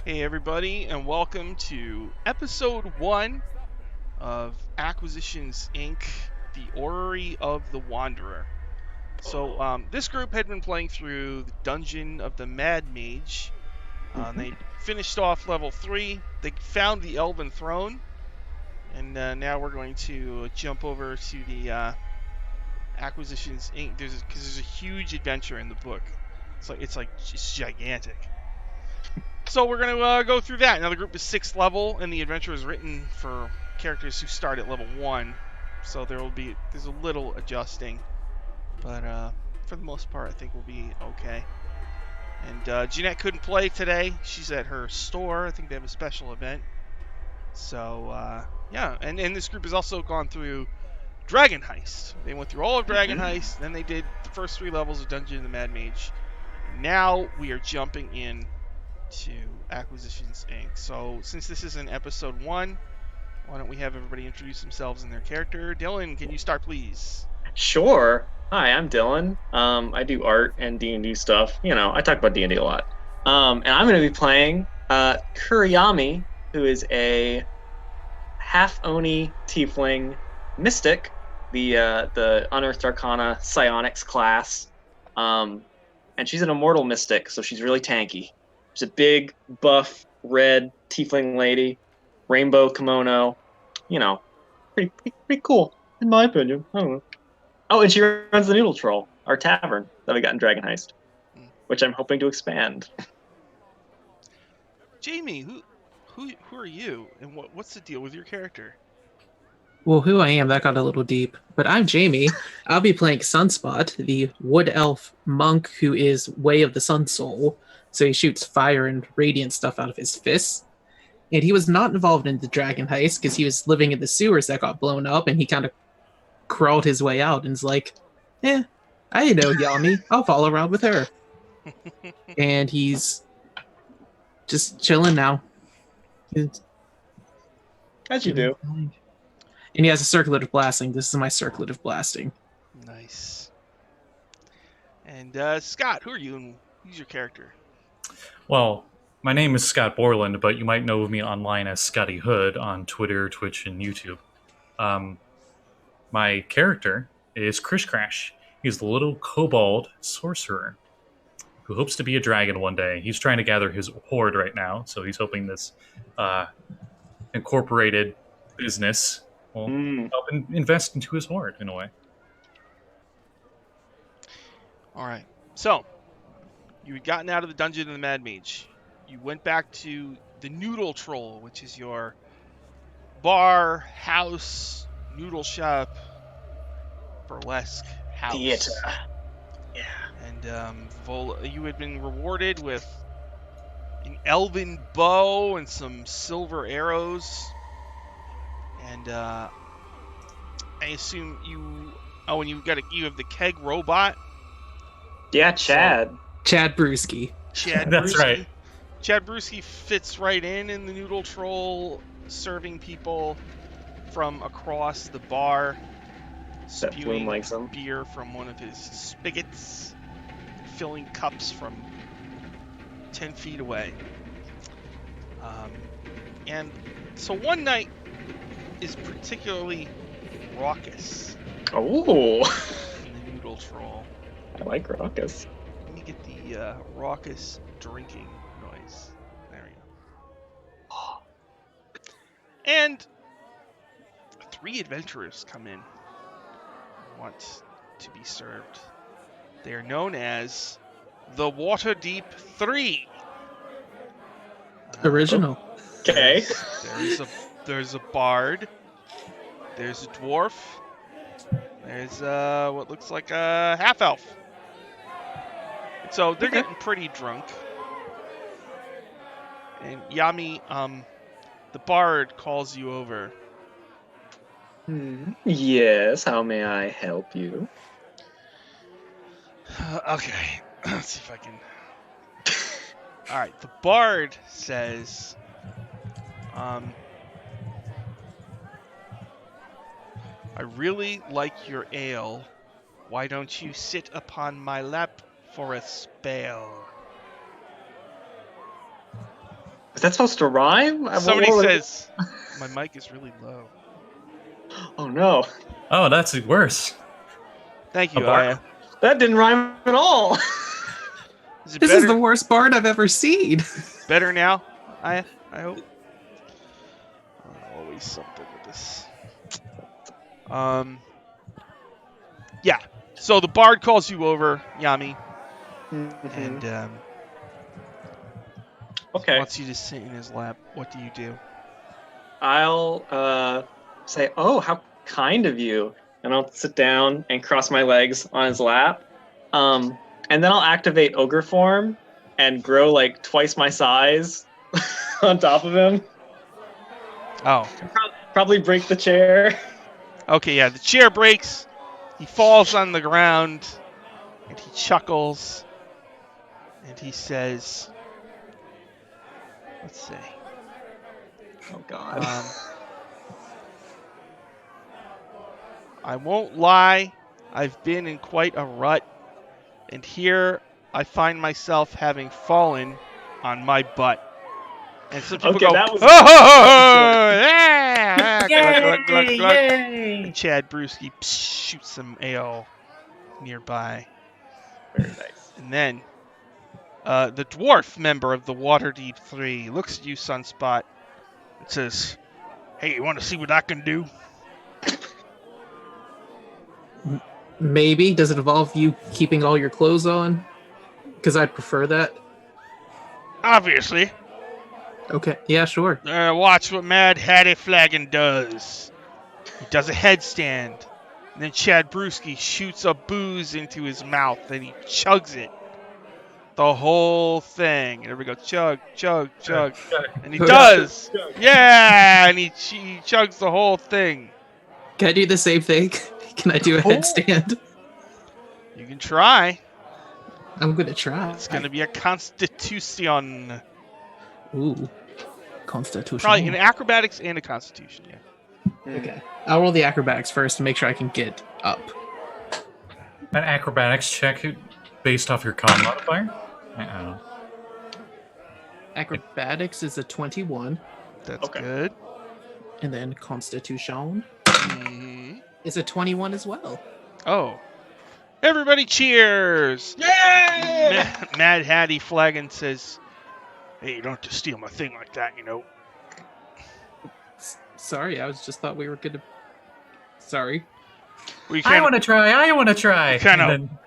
Hey, everybody, and welcome to episode 1 of Acquisitions Inc., the Orrery of the Wanderer. So, this group had been playing through the Dungeon of the Mad Mage. They finished off level 3, they found the Elven Throne, and now we're going to jump over to the Acquisitions Inc. Because there's a huge adventure in the book. It's gigantic. So we're going to go through that. Now the group is 6th level, and the adventure is written for characters who start at level 1. So there's a little adjusting, but for the most part, I think we'll be okay. And Jeanette couldn't play today. She's at her store. I think they have a special event. So yeah, and this group has also gone through Dragon Heist. They went through all of Dragon Heist, then they did the first 3 levels of Dungeon of the Mad Mage. Now we are jumping in to Acquisitions Inc. So since this is in episode 1, why don't we have everybody introduce themselves and their character? Dylan, can you start, please? Sure. Hi, I'm Dylan. I do art and D&D stuff. I talk about D&D a lot. And I'm going to be playing Kuriyami, who is a half Oni tiefling mystic, the Unearthed Arcana Psionics class. And she's an immortal mystic, so she's really tanky. She's a big, buff, red tiefling lady, rainbow kimono. Pretty cool in my opinion. I don't know. Oh, and she runs the Noodle Troll, our tavern that we got in Dragon Heist, which I'm hoping to expand. Jamie, who are you, and what's the deal with your character? Well, who I am, that got a little deep. But I'm Jamie. I'll be playing Sunspot, the wood elf monk who is Way of the Sun Soul. So he shoots fire and radiant stuff out of his fists. And he was not involved in the dragon heist because he was living in the sewers that got blown up, and he kind of crawled his way out and is like, I know Yami. I'll follow around with her. And he's just chilling now. As you do. And he has a circlet of blasting. This is my circlet of blasting. Nice. And Scott, who are you, and who's your character? Well, my name is Scott Borland, but you might know me online as Scotty Hood on Twitter, Twitch, and YouTube. My character is Krish Crash. He's the little kobold sorcerer who hopes to be a dragon one day. He's trying to gather his hoard right now, so he's hoping this incorporated business will help invest into his hoard in a way. All right. So, you had gotten out of the Dungeon of the Mad Mage. You went back to the Noodle Troll, which is your bar, house, noodle shop, burlesque house. Theater. Yeah. And you had been rewarded with an elven bow and some silver arrows. And I assume you... Oh, and you have the keg robot. Yeah, Chad. Chad Brewski. That's right. Chad Brewski fits right in the Noodle Troll, serving people from across the bar, spewing beer from one of his spigots, filling cups from 10 feet away. And so one night is particularly raucous Oh, in the Noodle Troll. I like raucous. Let me get the raucous drinking noise. There we go. And 3 adventurers come in, want to be served. They are known as the Waterdeep 3. Original. Okay. There's a bard. There's a dwarf. There's what looks like a half elf. So they're getting pretty drunk. And Yami, the bard calls you over. Yes, how may I help you? Okay, let's see if I can. All right, the bard says, I really like your ale. Why don't you sit upon my lap for a spell? that supposed to rhyme? Somebody What was says, my mic is really low. it? Oh no, Oh, that's worse. Thank you, A bark? Aya. that didn't rhyme at all. Is it This better, is the worst bard I've ever seen. better now, Aya? I hope. Always something with this. Yeah. So the bard calls you over, Yami, and Okay, wants you to sit in his lap. What do you do? I'll say, "Oh, how kind of you," and I'll sit down and cross my legs on his lap. And then I'll activate ogre form and grow like twice my size on top of him. Oh, Probably break the chair. okay, yeah. The chair breaks. He falls on the ground, and he chuckles, and he says, "Let's see. Oh God. I won't lie. I've been in quite a rut, and here I find myself having fallen on my butt." And some people Okay, go, that was- "Oh, yeah, glug, glug, glug, glug." Yay! And Chad Brewski shoots some ale nearby. Very nice. And then the dwarf member of the Waterdeep 3 looks at you, Sunspot, and says, "Hey, you want to see what I can do?" Maybe. Does it involve you keeping all your clothes on? Because I'd prefer that. Obviously. Okay. Yeah, sure. Watch what Mad Hattie Flagon does. He does a headstand. And then Chad Brewski shoots a booze into his mouth and he chugs it. The whole thing. And everybody goes, chug, chug, chug. And he does. Yeah. And he chugs the whole thing. Can I do the same thing? Can I do a headstand? You can try. I'm gonna try. It's going to be a constitution. Ooh. Constitution. Probably an acrobatics and a constitution, yeah. Okay. I'll roll the acrobatics first to make sure I can get up. An acrobatics check based off your con modifier? Uh-oh. Acrobatics is a 21, That's Okay. good. and then Constitution Mhm. is a 21 as well. Oh. Everybody cheers! Yay! Mad Hattie Flagon says, "Hey, you don't have to steal my thing like that, you know." Sorry, I was just thought we were gonna. Sorry. Well, you I want to try.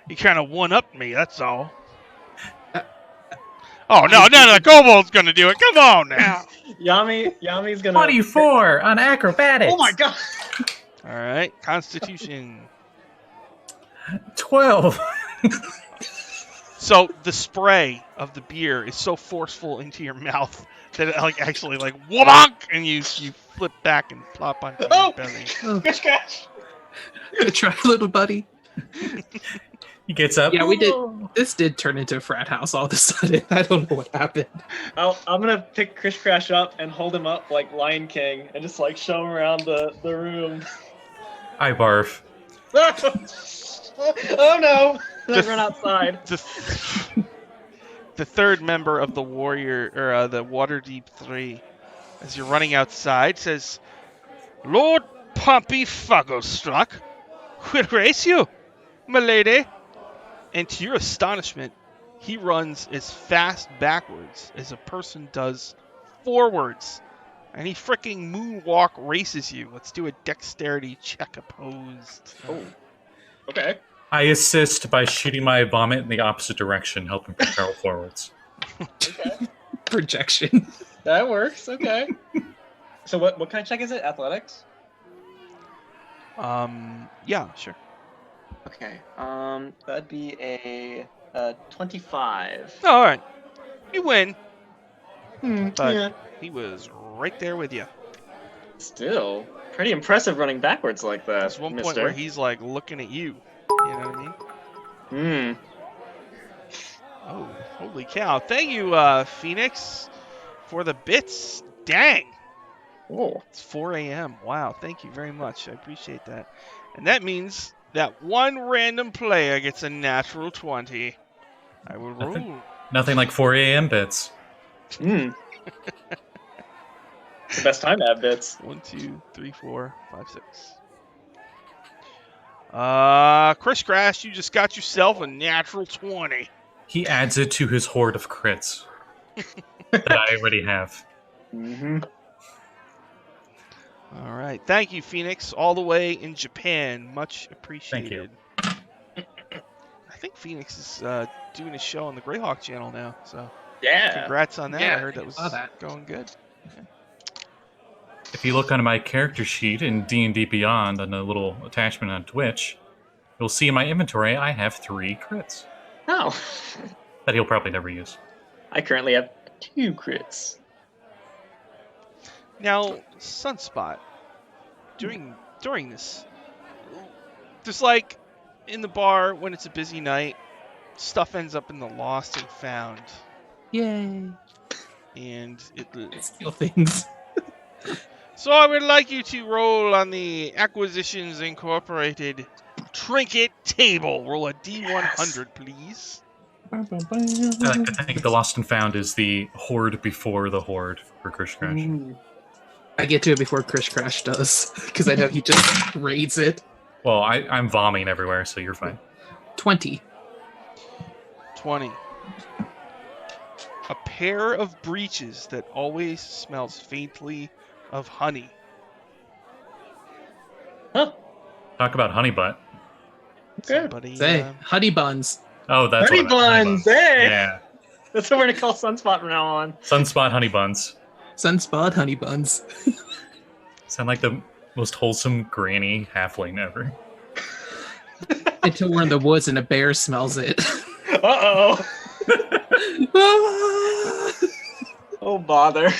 You kind of one-upped me, that's all. Oh, no, Kobold's gonna do it. Come on now. Yami's gonna 24 on acrobatics. Oh my God. All right, Constitution. 12. So the spray of the beer is so forceful into your mouth that it actually wobonk, and you flip back and plop onto your belly. Scratch, scratch. Good try, little buddy. He gets up. Yeah, we did. This did turn into a frat house all of a sudden. I don't know what happened. I'm gonna pick Chris Crash up and hold him up like Lion King and just show him around the room. I barf. Oh no! I run outside. The third member of the warrior or the Waterdeep 3, as you're running outside, says, "Lord Pompey Fugglestruck, will race you, my lady." And to your astonishment, he runs as fast backwards as a person does forwards. And he fricking moonwalk races you. Let's do a dexterity check opposed. Oh. Okay. I assist by shooting my vomit in the opposite direction, helping propel forwards. Okay. Projection. That works. Okay. So what kind of check is it? Athletics? Yeah, sure. Okay. That'd be a 25. Oh, all right. You win. But Yeah. he was right there with you. Still pretty impressive running backwards like that. There's one point mister. where he's looking at you. You know what I mean? Oh, holy cow. Thank you, Phoenix, for the bits. Dang. Oh. It's 4 a.m. Wow, thank you very much. I appreciate that. And that means that one random player gets a natural 20. I will roll. Nothing like 4 a.m. bits. It's the best time to have bits. 1, 2, 3, 4, 5, 6. Chris Crash, you just got yourself a natural 20. He adds it to his hoard of crits that I already have. Mm-hmm. All right. Thank you, Phoenix, all the way in Japan. Much appreciated. I think Phoenix is doing a show on the Greyhawk channel now, so Yeah. congrats on that. Yeah, I heard I that was saw that. going good. If you look on my character sheet in D&D Beyond on the little attachment on Twitch, you'll see in my inventory I have 3 crits Oh. that he'll probably never use. I currently have 2 crits. Now, Sunspot, during this, just like in the bar when it's a busy night, stuff ends up in the lost and found, Yay! and Steal things. So I would like you to roll on the Acquisitions Incorporated trinket table. Roll a D100, please. I think the Lost and Found is the horde before the horde for Chris Crash. I get to it before Chris Crash does, because I know he just raids it. Well, I'm vomiting everywhere, so you're fine. 20. 20. A pair of breeches that always smells faintly of honey. Huh. Talk about honey butt. Good. Somebody, Say, honey buns. Oh, that's Honey what I meant, buns, hey! Yeah. That's what we're gonna call Sunspot from now on. Sunspot honey buns. Sunspot honey buns. Sound like the most wholesome granny halfling ever. Until we're in the woods and a bear smells it. Uh-oh. Oh, bother.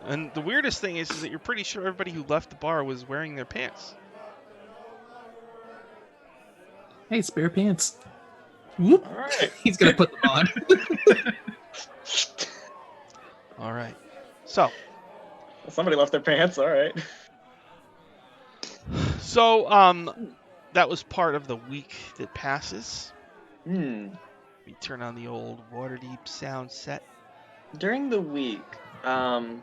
And the weirdest thing is that you're pretty sure everybody who left the bar was wearing their pants. Hey, spare pants. Whoop. All right. He's gonna put them on. All right. So, Somebody left their pants. All right. that was part of the week that passes. Hmm. We turn on the old Waterdeep sound set. During the week, can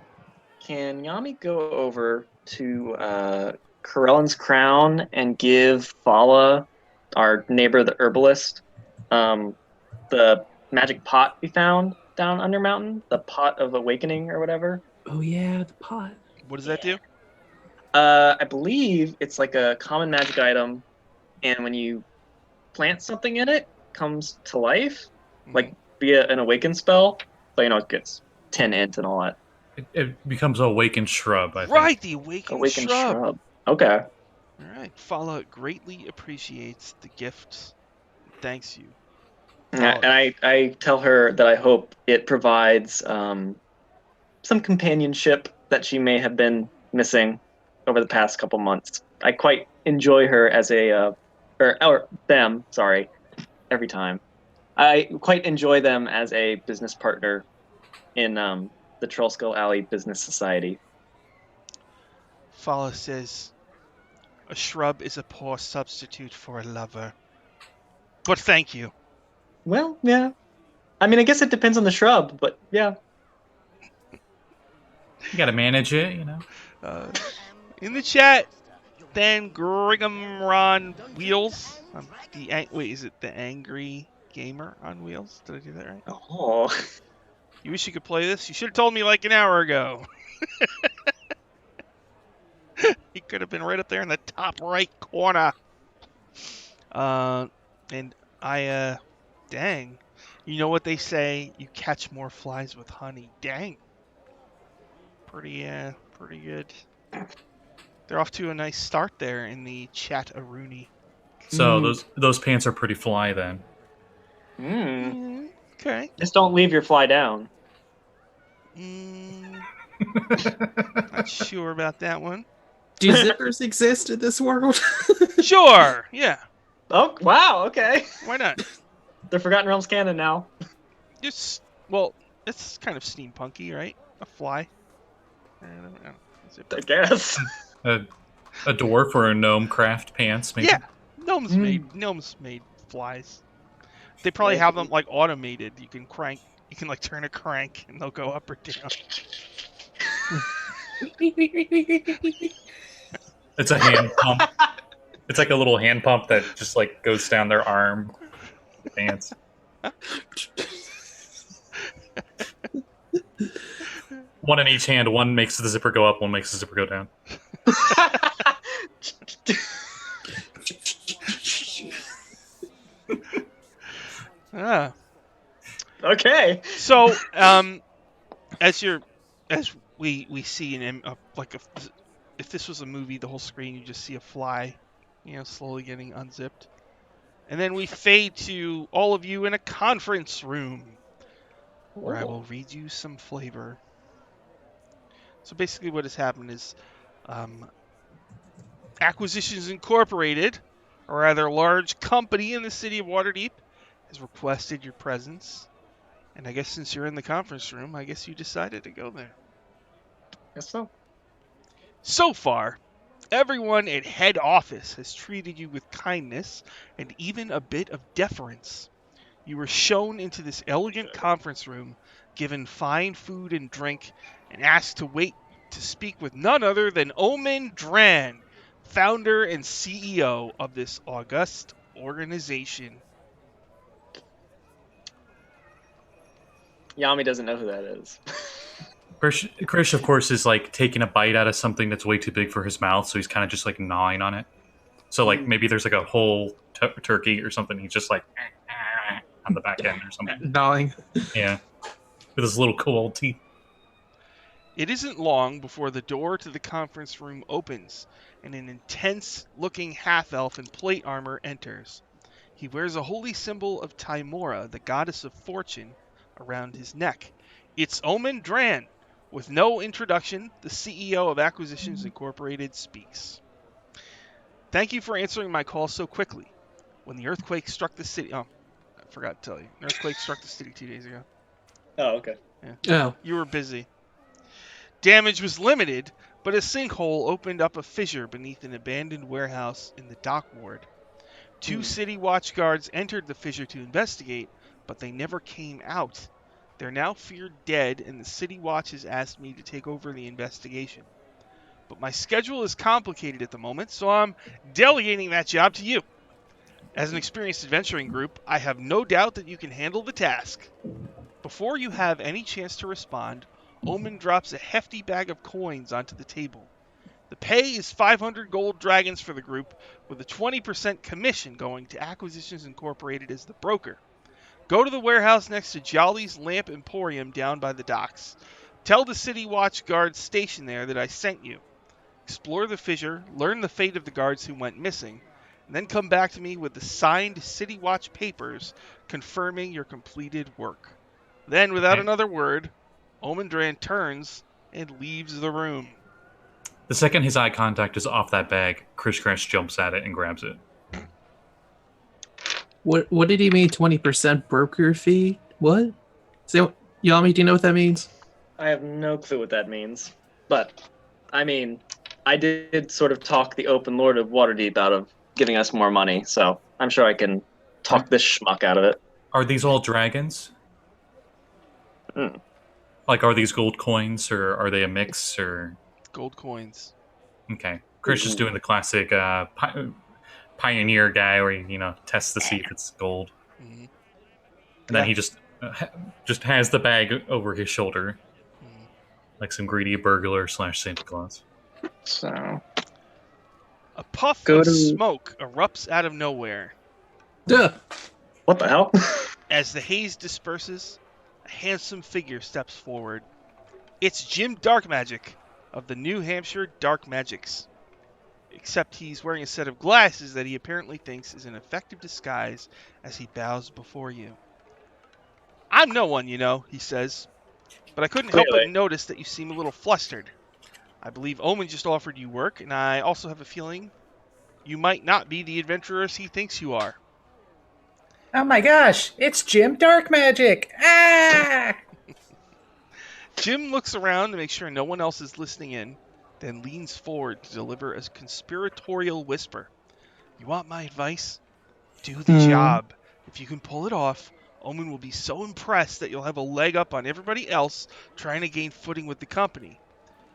Yami go over to Corellan's Crown and give Fala, our neighbor, the herbalist, the magic pot we found down Under Mountain, the pot of awakening or whatever? Oh yeah, the pot. What does that do? I believe it's like a common magic item, and when you plant something in it, it comes to life, like via an awaken spell. So it gets 10 int and all that. It becomes a awakened shrub, I think. Right, the awakened shrub. Okay. All right. Fala greatly appreciates the gift. Thanks you. And I tell her that I hope it provides some companionship that she may have been missing over the past couple months. I quite enjoy her as or them, sorry, every time. I quite enjoy them as a business partner in the Trollskull Alley Business Society. Fala says, a shrub is a poor substitute for a lover. But thank you. Well, yeah. I mean, I guess it depends on the shrub, but yeah. You gotta manage it, In the chat, Dan Grighamron Wheels. Is it the Angry Gamer on Wheels? Did I do that right? Oh. You wish you could play this? You should have told me like an hour ago. He could have been right up there in the top right corner. And I, dang. You know what they say? You catch more flies with honey. Dang. Pretty good. They're off to a nice start there in the chat-a-rooney. So those pants are pretty fly then. Okay. Just don't leave your fly down. Not sure about that one. Do zippers exist in this world? Sure, yeah. Oh, wow, okay. Why not? They're Forgotten Realms canon now. It's kind of steampunky, right? A fly. I guess. A dwarf or a gnome craft pants, maybe? Yeah, gnomes made flies. They probably have them like automated. You can crank You can like turn a crank and they'll go up or down. It's a hand pump. It's like a little hand pump that just like goes down their arm, pants. One in each hand. One makes the zipper go up. One makes the zipper go down. Ah. Okay. So, as we see if this was a movie, the whole screen you just see a fly, slowly getting unzipped, and then we fade to all of you in a conference room where I will read you some flavor. So basically, what has happened is, Acquisitions Incorporated, a rather large company in the city of Waterdeep, has requested your presence. And I guess since you're in the conference room, I guess you decided to go there. Guess so. So far, everyone at head office has treated you with kindness and even a bit of deference. You were shown into this elegant conference room, given fine food and drink, and asked to wait to speak with none other than Omen Dran, founder and CEO of this august organization. Yami doesn't know who that is. Krish, of course, is like taking a bite out of something that's way too big for his mouth, so he's kind of just like gnawing on it. So like maybe there's like a whole turkey or something. He's just like on the back end or something. Gnawing. Yeah, with his little cool old teeth. It isn't long before the door to the conference room opens, and an intense-looking half-elf in plate armor enters. He wears a holy symbol of Timora, the goddess of fortune, around his neck. It's Omen Dran. With no introduction, the CEO of Acquisitions Incorporated speaks. Thank you for answering my call so quickly. When the earthquake struck the city... Oh, I forgot to tell you. An earthquake struck the city 2 days ago. Oh, okay. Yeah. Oh. You were busy. Damage was limited, but a sinkhole opened up a fissure beneath an abandoned warehouse in the dock ward. 2 city watch guards entered the fissure to investigate, but they never came out. They're now feared dead, and the city watch has asked me to take over the investigation. But my schedule is complicated at the moment, so I'm delegating that job to you. As an experienced adventuring group, I have no doubt that you can handle the task. Before you have any chance to respond, Omen drops a hefty bag of coins onto the table. The pay is 500 gold dragons for the group, with a 20% commission going to Acquisitions Incorporated as the broker. Go to the warehouse next to Jolly's Lamp Emporium down by the docks. Tell the City Watch guards stationed there that I sent you. Explore the fissure, learn the fate of the guards who went missing, and then come back to me with the signed City Watch papers confirming your completed work. Then, without another word, Omen Dran turns and leaves the room. The second his eye contact is off that bag, Krish Crash jumps at it and grabs it. What did he mean? 20% broker fee? What? So, Yami, do you know what that means? I have no clue what that means. But, I mean, I did sort of talk the open lord of Waterdeep out of giving us more money, so I'm sure I can talk this schmuck out of it. Are these all dragons? Like, are these gold coins, or are they a mix, or... Gold coins. Okay. Krish is doing the classic pioneer guy where he, tests to see if it's gold. Mm-hmm. And then he just has the bag over his shoulder. Mm-hmm. Like some greedy burglar / Santa Claus. So... A puff of smoke erupts out of nowhere. Duh. What the hell? As the haze disperses, a handsome figure steps forward. It's Jim Darkmagic of the New Hampshire Dark Magics. Except he's wearing a set of glasses that he apparently thinks is an effective disguise as he bows before you. I'm no one, he says, but I couldn't help but notice that you seem a little flustered. I believe Omen just offered you work, and I also have a feeling you might not be the adventurers he thinks you are. Oh my gosh, it's Jim Darkmagic! Ah! Jim looks around to make sure no one else is listening in, then leans forward to deliver a conspiratorial whisper. You want my advice? Do the job. If you can pull it off, Omen will be so impressed that you'll have a leg up on everybody else trying to gain footing with the company.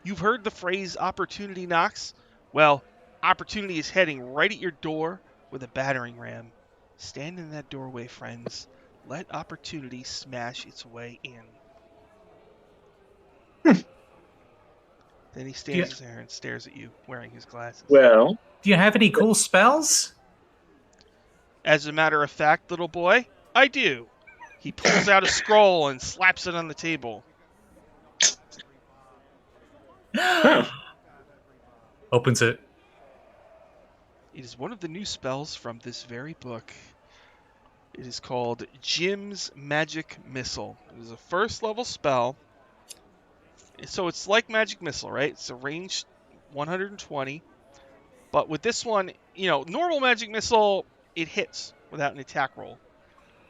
You've heard the phrase opportunity knocks? Well, opportunity is heading right at your door with a battering ram. Stand in that doorway, friends. Let opportunity smash its way in. Then he stands there and stares at you, wearing his glasses. Well, Do you have any cool spells? As a matter of fact, little boy, I do. He pulls out a scroll and slaps it on the table. Opens it. It is one of the new spells from this very book. It is called Jim's Magic Missile. It is a first level spell. So it's like Magic Missile, right? It's a range 120. But with this one, normal Magic Missile, it hits without an attack roll.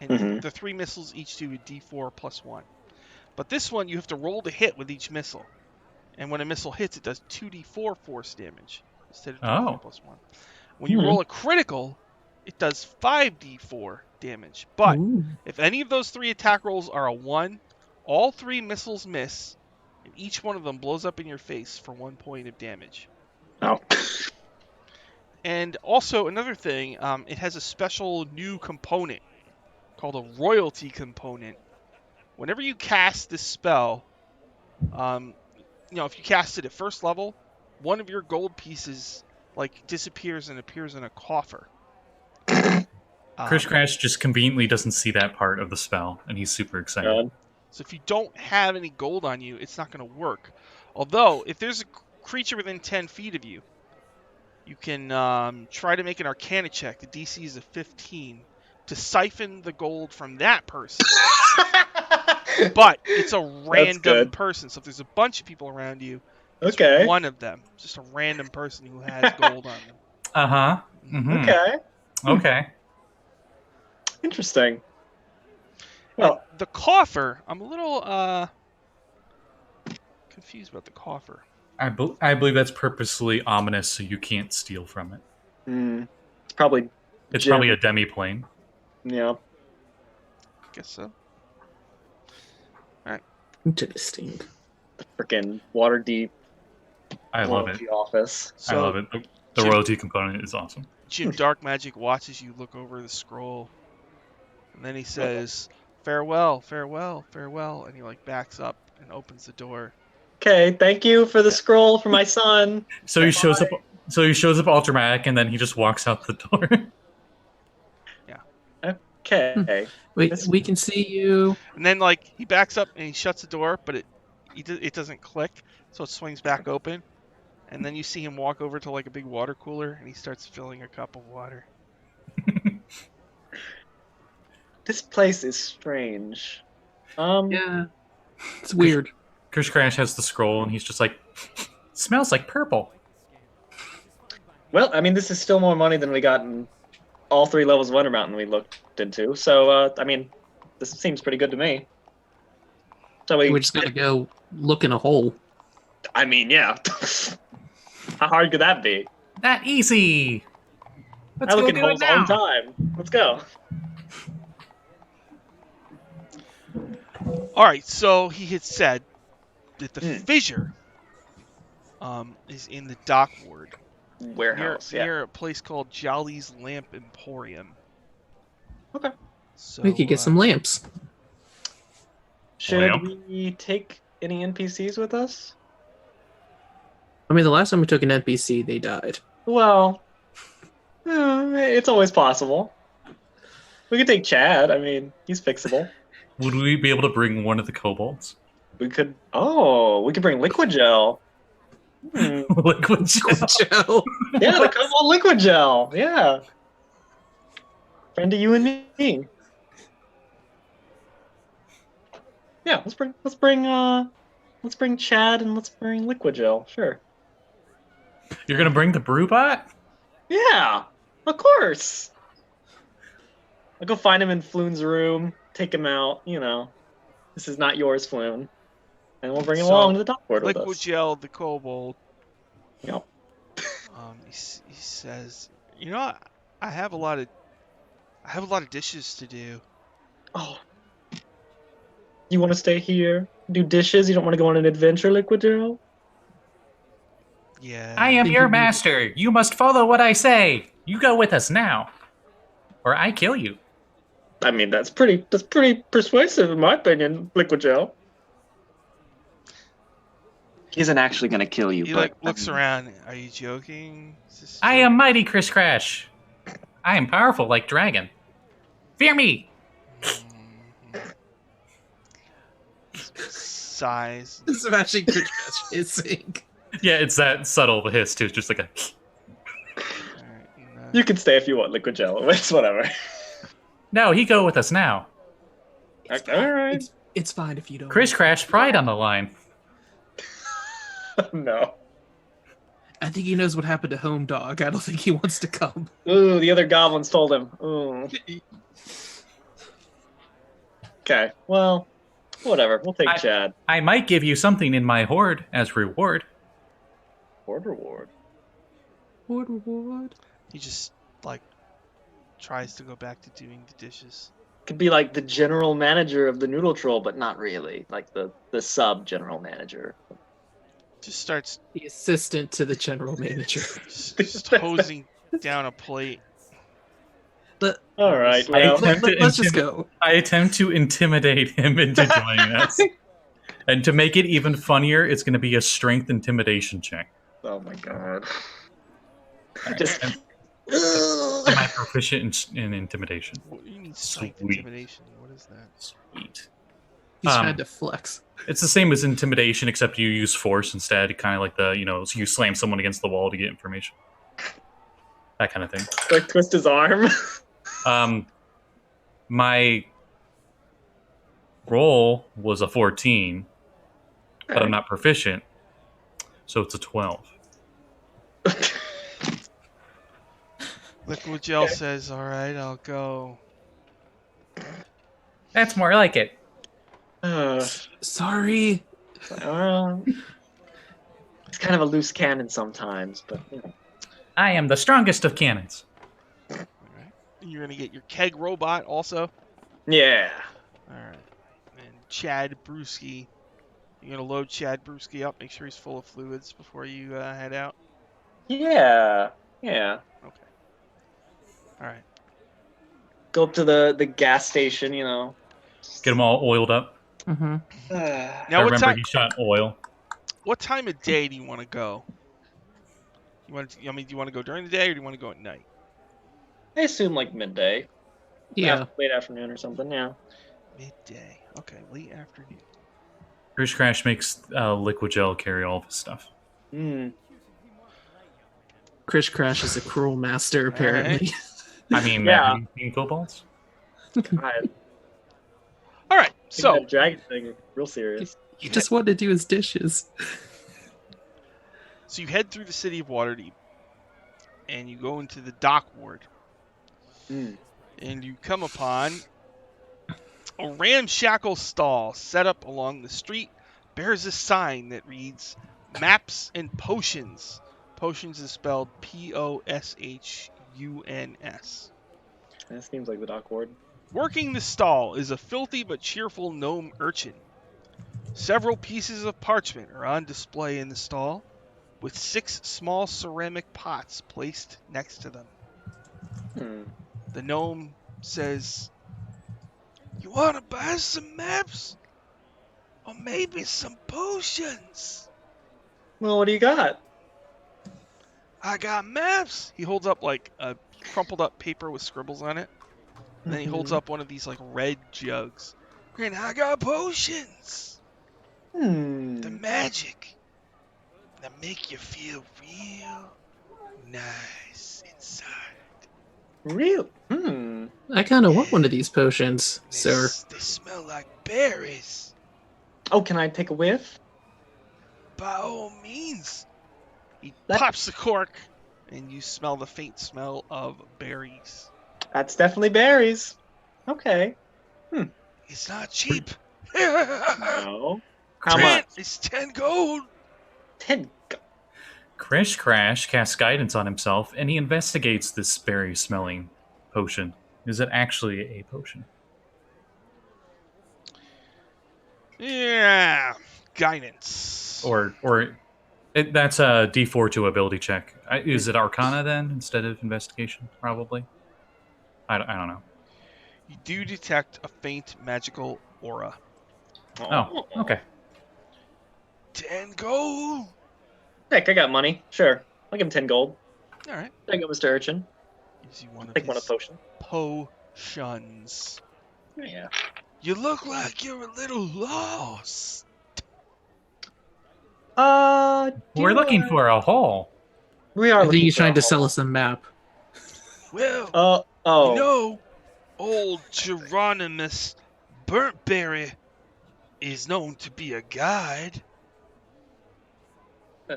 And the 3 missiles each do a d4 plus 1. But this one, you have to roll to hit with each missile. And when a missile hits, it does 2d4 force damage instead of 2d4 plus 1. When you roll a critical, it does 5d4 damage. But if any of those 3 attack rolls are a 1, all 3 missiles miss, and each one of them blows up in your face for 1 point of damage. Oh. And also, another thing, it has a special new component called a royalty component. Whenever you cast this spell, if you cast it at first level, one of your gold pieces disappears and appears in a coffer. Chris Crash just conveniently doesn't see that part of the spell, and he's super excited. So if you don't have any gold on you, it's not going to work. Although, if there's a creature within 10 feet of you, you can try to make an Arcana check. The DC is a 15 to siphon the gold from that person. But it's a random person. So if there's a bunch of people around you, it's one of them. Just a random person who has gold on them. Uh-huh. Mm-hmm. Okay. Interesting. Well, the coffer, I'm a little confused about the coffer. I believe that's purposely ominous so you can't steal from it. It's probably a demi-plane. Yeah. Guess so. Alright. Interesting. The freaking water deep. I love it. Office. I love it. The royalty component is awesome. Jim Dark Magic watches you look over the scroll. And then he says, farewell, farewell, farewell. And he backs up and opens the door. Okay, thank you for the scroll for my son. So he shows up. So he shows up all dramatic, and then he just walks out the door. Yeah. Okay. We can see you. And then he backs up and he shuts the door, but it doesn't click, so it swings back open. And then you see him walk over to a big water cooler, and he starts filling a cup of water. This place is strange. Yeah, it's weird. Chris Crash has the scroll, and he's just like, smells like purple. Well, I mean, this is still more money than we got in all 3 levels of Wonder Mountain we looked into. So, I mean, this seems pretty good to me. So we're just gonna go look in a hole. I mean, yeah. How hard could that be? That easy. I look in holes all the time. Let's go. All right, so he had said that the fissure is in the dock ward. Warehouse, near a place called Jolly's Lamp Emporium. Okay. So we could get some lamps. Should we take any NPCs with us? I mean, the last time we took an NPC, they died. Well, it's always possible. We could take Chad. I mean, he's fixable. Would we be able to bring one of the kobolds? We could. Oh, we could bring liquid gel. Liquid gel. Yeah, the cobalt liquid gel. Yeah. Friend of you and me. Yeah, let's bring Chad and let's bring liquid gel. Sure. You're gonna bring the brewbot? Yeah, of course. I'll go find him in Floon's room, take him out. This is not yours, Floon. And we'll bring him along to the dock board with us. Liquid gel, the kobold. Yep. He says, I have a lot of dishes to do. Oh, You want to stay here, do dishes? You don't want to go on an adventure, Liquid Gel? Yeah. I am Think your you need- master. You must follow what I say. You go with us now, or I kill you. I mean, that's pretty persuasive in my opinion, Liquid Gel. He isn't actually gonna kill you, He but looks around. Are you joking? Is this I joke? am mighty Chris Crash. I am powerful like dragon. Fear me. Mhm. Size. Smashing Chris Crash hissing. Yeah, it's that subtle of a hiss too. It's just like a. Alright, and, you can stay if you want, Liquid Gel. It's whatever. No, he go with us now. It's All fine. right. It's fine if you don't. Chris Crash pride on the line. No. I think he knows what happened to Home Dog. I don't think he wants to come. Ooh, the other goblins told him. Ooh. Okay. Well, whatever. We'll take Chad. I might give you something in my hoard as reward. Reward. What? he just like tries to go back to doing the dishes. Could be like the general manager of the Noodle Troll, but not really. Like the sub general manager. Just starts The assistant to the general manager. just hosing down a plate. All right. I Well, attempt to Let's just go. I attempt to intimidate him into joining us. And to make it even funnier, it's going to be a strength intimidation check. oh my god. Just Just. am I proficient in intimidation? What do you mean strength Sweet. intimidation? What is that? Sweet. He's Um, trying to flex. It's the same as intimidation, except you use force instead. Kind of like so you slam someone against the wall to get information. That kind of thing. like twist his arm. My roll was a 14, but I'm not proficient, so it's a 12. Liquid Gel says, "All right, I'll go." That's more like it. Sorry. Well, it's kind of a loose cannon sometimes, but you know. I am the strongest of cannons. All right. You're gonna get your keg robot also. Yeah. All right. And Chad Brewski. You're gonna load Chad Brewski up. Make sure he's full of fluids before you head out. Yeah. Yeah. Okay. All right. Go up to the gas station, you know. Get them all oiled up. Mm-hmm. Now, I what remember time? he shot oil. What time of day do you want to go? Do you want to go during the day or do you want to go at night? I assume like midday. Yeah. Late afternoon or something, yeah. Midday. Okay, late afternoon. Chris Crash makes Liquid Gel carry all of his stuff. Hmm. Chris Crash is a cruel master, apparently. I mean, Yeah. have you seen kobolds? God, All right. So that dragon thing, real serious. He just wanted to do his dishes. So you head through the city of Waterdeep, and you go into the dock ward, Hmm. and you come upon a ramshackle stall set up along the street. Bears a sign that reads "Maps and Potions." Potions is spelled Poshhuns. That seems like the dock ward. Working the stall is a filthy but cheerful gnome urchin. Several pieces of parchment are on display in the stall, with 6 small ceramic pots placed next to them. Hmm. The gnome says, "You want to buy some maps? Or maybe some potions? Well, what do you got? I got maps." He holds up like a crumpled up paper with scribbles on it. And then he holds up one of these like red jugs. And I got potions. Hmm. The magic that make you feel real nice inside. Real? Hmm. I kind of want one of these potions, sir. They smell like berries. Oh, can I take a whiff? By all means. He That- pops the cork, and you smell the faint smell of berries. That's definitely berries. Okay. It's not cheap. No. How 10, much? It's 10 gold. 10. Chris Crash casts guidance on himself, and he investigates this berry-smelling potion. Is it actually a potion? Yeah, guidance. That's a D4 to ability check. Is it Arcana then instead of investigation? Probably. I don't know. You do detect a faint magical aura. Oh, okay. 10 gold. Heck, I got money. Sure. I'll give him 10 gold. All right. There you go, Mr. Urchin. Gives you one of Take one a his potion. potions. Yeah. You look like you're a little lost. We're looking for a hole. We are I think looking he's for trying a to sell hole. us a map. Well, Oh. you know, old Geronimus Burntberry is known to be a guide.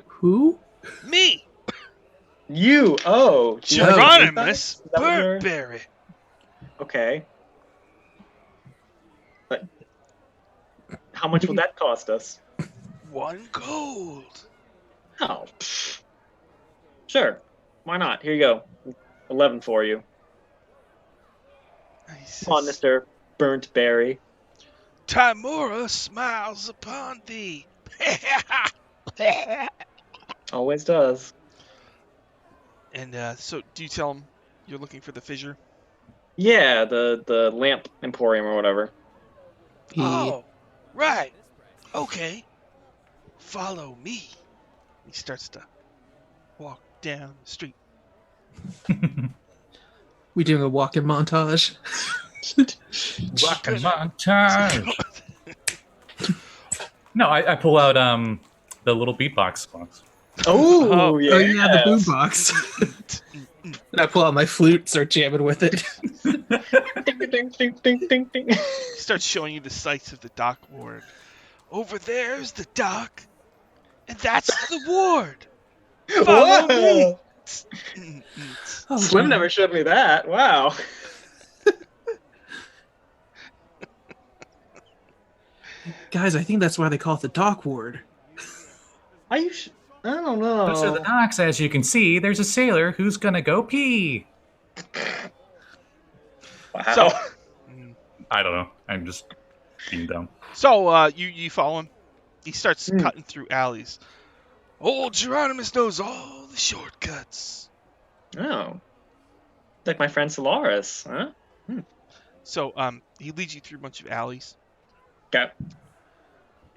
Who? Me, You. Oh. do you like Geronimus Is that what you're- Burntberry. Okay. But how much will that cost us? 1 gold. Oh. Sure. Why not? Here you go. 11 for you. He Come on, says, Mr. Burnt Berry. Timora smiles upon thee. Always does. And so, do you tell him you're looking for the fissure? Yeah, the lamp emporium or whatever. Oh, right. Okay. Follow me. He starts to walk down the street. We doing a walking montage? Rocket montage. No, I pull out the little beatbox box. Oh, Oh yeah, the boombox. And I pull out my flute, start jamming with it. Ding, ding, ding, ding, ding, ding. He starts showing you the sights of the dock ward. Over there's the dock, and that's the ward. Follow me. Oh, Swim God. never showed me that. Wow. Guys, I think that's why they call it the dock ward. Are you? I don't know. Those are the docks, as you can see. There's a sailor who's gonna go pee. Wow. So, I don't know. I'm just being dumb. so you follow him. He starts cutting through alleys. Old Geronimus knows all the shortcuts. Oh. Like my friend Solaris, huh? So he leads you through a bunch of alleys, Okay.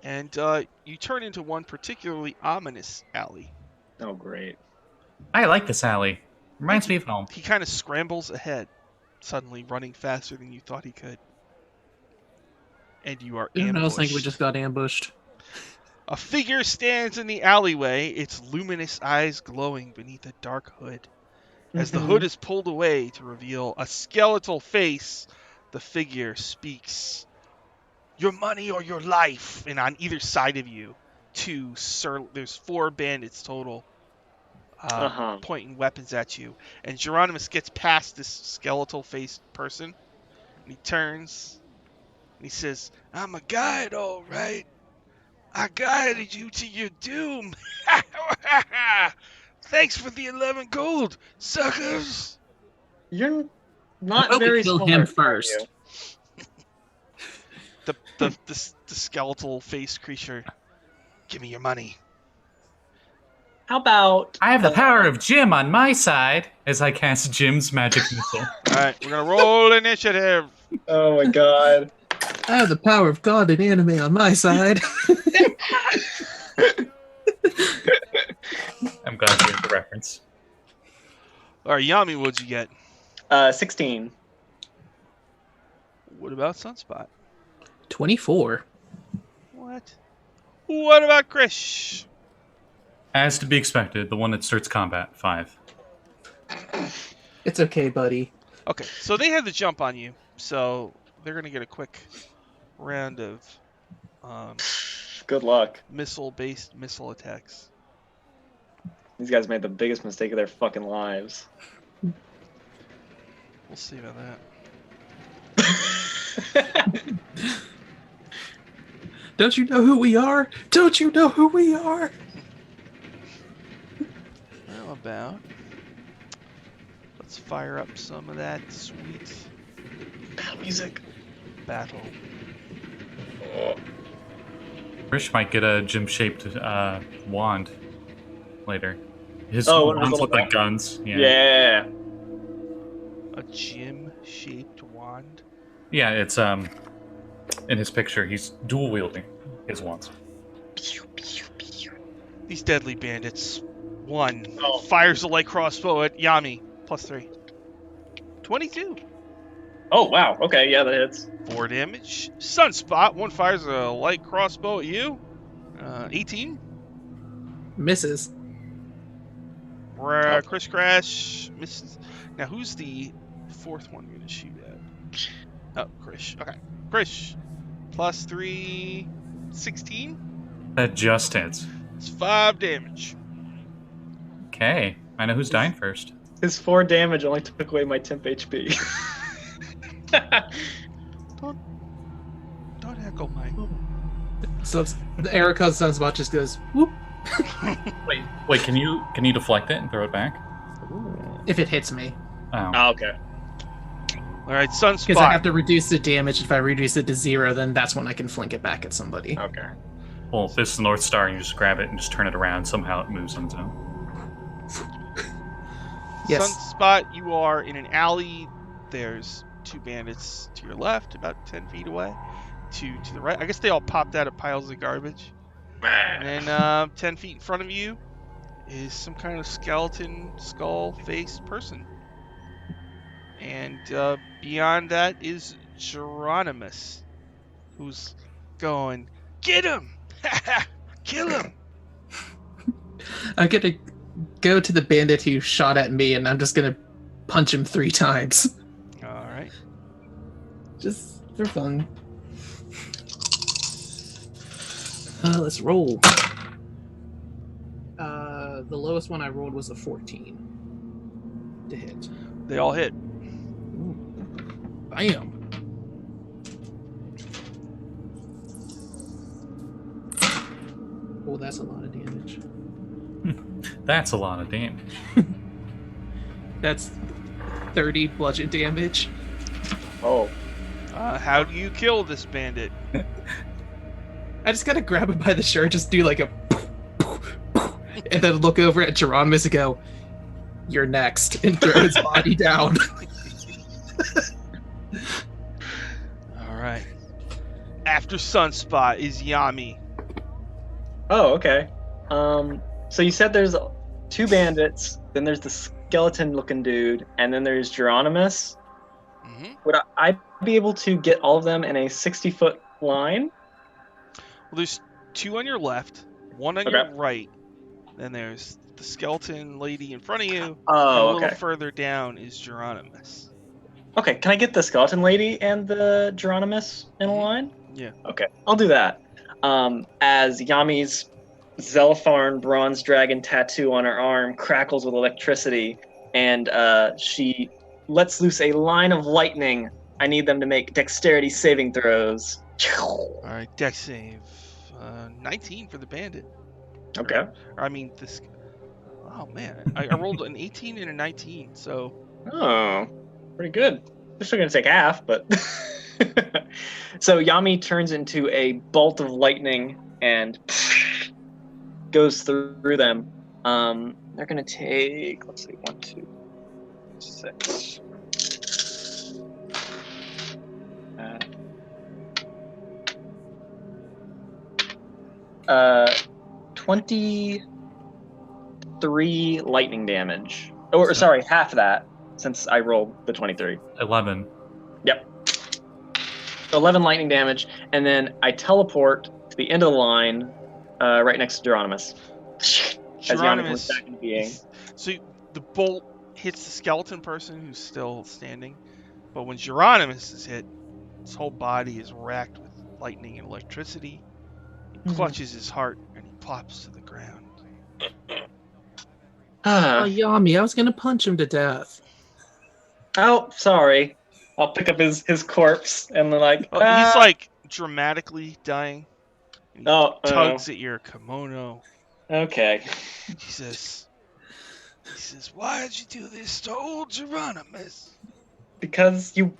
and you turn into one particularly ominous alley. Oh, great. I like this alley. Reminds me of home. He kind of scrambles ahead, suddenly running faster than you thought he could. And you are I ambushed. think we just got ambushed. A figure stands in the alleyway, its luminous eyes glowing beneath a dark hood. As the hood is pulled away to reveal a skeletal face, the figure speaks. Your money or your life. And on either side of you, there's 4 bandits total, pointing weapons at you. And Geronimus gets past this skeletal faced person, and he turns, and he says, I'm a guide, all right. I guided you to your doom. Thanks for the 11 gold, suckers. You're not Why don't we very kill smart, him are first? you? The skeletal faced creature. Give me your money. How about I have the power of Jim on my side as I cast Jim's magic missile. All right, we're gonna roll initiative. Oh my god. I have the power of God and anime on my side. I'm glad you get the reference. All right, Yami, what'd you get? 16. What about Sunspot? 24. What? What about Krish? As to be expected, the one that starts combat, 5. It's okay, buddy. Okay, so they had the jump on you, so they're gonna get a quick round of Good luck. missile-based missile attacks. These guys made the biggest mistake of their fucking lives. We'll see about that. Don't you know who we are? Don't you know who we are? How about? Let's fire up some of that sweet Battle music. battle. Krish might get a gym-shaped wand later. His Oh, one of his wands little look like guns. Yeah. A gym-shaped wand. Yeah, it's in his picture. He's dual wielding his wands. These deadly bandits. 1 Oh. fires a light crossbow at Yami. +3. 22. Oh, wow. Okay, yeah, that hits. 4 damage. Sunspot. 1 fires a light crossbow at you. 18. Misses. Chris Crash misses. Now, who's the 4th one going to shoot at? Oh, Krish. Okay. Krish. +3. 16. That just hits. It's 5 damage. Okay, I know who's dying first. His 4 damage only took away my temp HP. Don't heckle my. So the Erica's Sunspot just goes whoop Wait, can you deflect it and throw it back? if it hits me. Oh, Oh, okay. All right, Because I have Sunspot. to reduce the damage. If I reduce it to 0, then that's when I can flank it back at somebody. Okay. well, this is the North Star, and you just grab it and just turn it around. Somehow it moves on its own. Yes. Sunspot, you are in an alley. There's 2 bandits to your left, about 10 feet away. 2 to the right. I guess they all popped out of piles of garbage. And then 10 feet in front of you is some kind of skeleton, skull-faced person. And beyond that is Geronimus, who's going, "Get him! Kill him!" I'm gonna go to the bandit who shot at me, and I'm just gonna punch him 3 times. All right. Just for fun. Let's roll. The lowest one I rolled was a 14 to hit. They all hit. Bam. Oh, that's a lot of damage. That's a lot of damage. That's 30 bludgeon damage. Oh. How do you kill this bandit? I just gotta grab him by the shirt, just do like a and then look over at Geronimus and go, "You're next," and throw his body down. All right. After Sunspot is Yami. Oh, okay. So you said there's 2 bandits, then there's the skeleton-looking dude, and then there's Geronimus. Mm-hmm. Would I be able to get all of them in a 60-foot line? Well, there's 2 on your left, 1 on Okay. your right. Then there's the skeleton lady in front of you. And a Oh, little okay. further down is Geronimus. Okay, can I get the skeleton lady and the Geronimus in a Mhm. line? Yeah. Okay, I'll do that. As Yami's Zelfarn bronze dragon tattoo on her arm crackles with electricity, and she lets loose a line of lightning. I need them to make dexterity saving throws. All right, dex save. 19 for the bandit. Okay. Or, I mean, this. Oh, man. I rolled an 18 and a 19, so. Oh, pretty good. They're still gonna take half, but so Yami turns into a bolt of lightning and goes through them. They're gonna take, let's see, 1, 2, 6. 23 lightning damage. Or sorry, half of that, since I rolled the 23. 11. 11 lightning damage, and then I teleport to the end of the line, right next to Geronimus. As Yami comes back into being. So the bolt hits the skeleton person who's still standing, but when Geronimus is hit, his whole body is racked with lightning and electricity. He clutches his heart and he plops to the ground. Oh, Yami, I was gonna punch him to death. Oh, sorry. I'll pick up his corpse and then like. He's like dramatically dying. And he Oh, tugs at your kimono. okay. He says, "Why did you do this to old Geronimus?" Because you